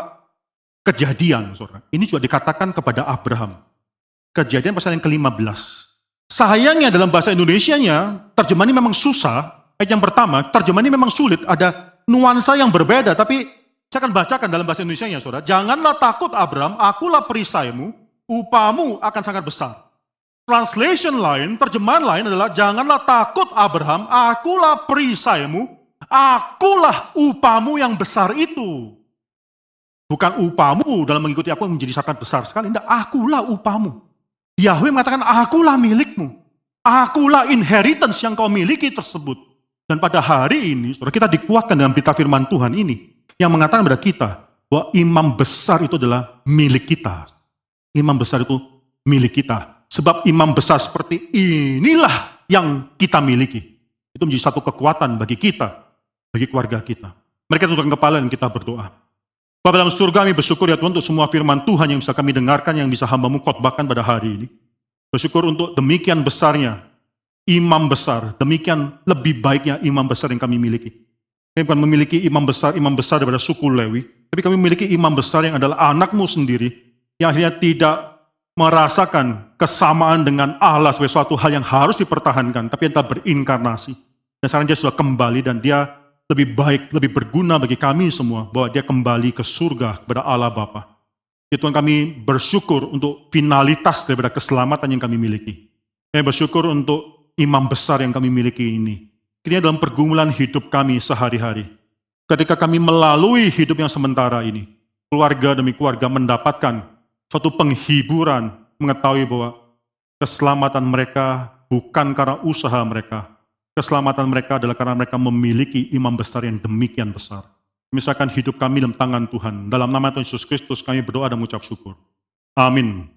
Kejadian, saudara. Ini juga dikatakan kepada Abraham. Kejadian pasal yang ke-15. Sayangnya dalam bahasa Indonesianya, terjemahan ini memang susah. Ayat yang pertama, terjemahan ini memang sulit. Ada nuansa yang berbeda, tapi saya akan bacakan dalam bahasa Indonesianya, saudara. Janganlah takut Abraham, akulah perisaimu, upamu akan sangat besar. Translation lain, terjemahan lain adalah janganlah takut Abraham, akulah perisaimu, akulah upamu yang besar itu. Bukan upamu dalam mengikuti aku menjadi sangat besar sekali. Tidak, akulah upamu. Yahweh mengatakan, akulah milikmu. Akulah inheritance yang kau miliki tersebut. Dan pada hari ini, saudara, kita dikuatkan dalam berita firman Tuhan ini, yang mengatakan kepada kita, bahwa imam besar itu adalah milik kita. Imam besar itu milik kita. Sebab imam besar seperti inilah yang kita miliki. Itu menjadi satu kekuatan bagi kita, bagi keluarga kita. Mereka tundukkan kepala dan kita berdoa. Bapa dalam surga, kami bersyukur ya Tuhan untuk semua firman Tuhan yang bisa kami dengarkan, yang bisa hamba-Mu khotbahkan pada hari ini. Bersyukur untuk demikian besarnya imam besar, demikian lebih baiknya imam besar yang kami miliki. Kami bukan memiliki imam besar daripada suku Lewi, tapi kami memiliki imam besar yang adalah anak-Mu sendiri, yang akhirnya tidak merasakan kesamaan dengan Allah sebagai suatu hal yang harus dipertahankan, tapi yang telah berinkarnasi. Dan sekarang dia sudah kembali dan dia lebih baik, lebih berguna bagi kami semua, bahwa dia kembali ke surga kepada Allah Bapa. Ya Tuhan, kami bersyukur untuk finalitas daripada keselamatan yang kami miliki. Kami bersyukur untuk imam besar yang kami miliki ini. Ini dalam pergumulan hidup kami sehari-hari. Ketika kami melalui hidup yang sementara ini, keluarga demi keluarga mendapatkan suatu penghiburan, mengetahui bahwa keselamatan mereka bukan karena usaha mereka. Keselamatan mereka adalah karena mereka memiliki imam besar yang demikian besar. Misalkan hidup kami dalam tangan Tuhan. Dalam nama Tuhan Yesus Kristus kami berdoa dan mengucap syukur. Amin.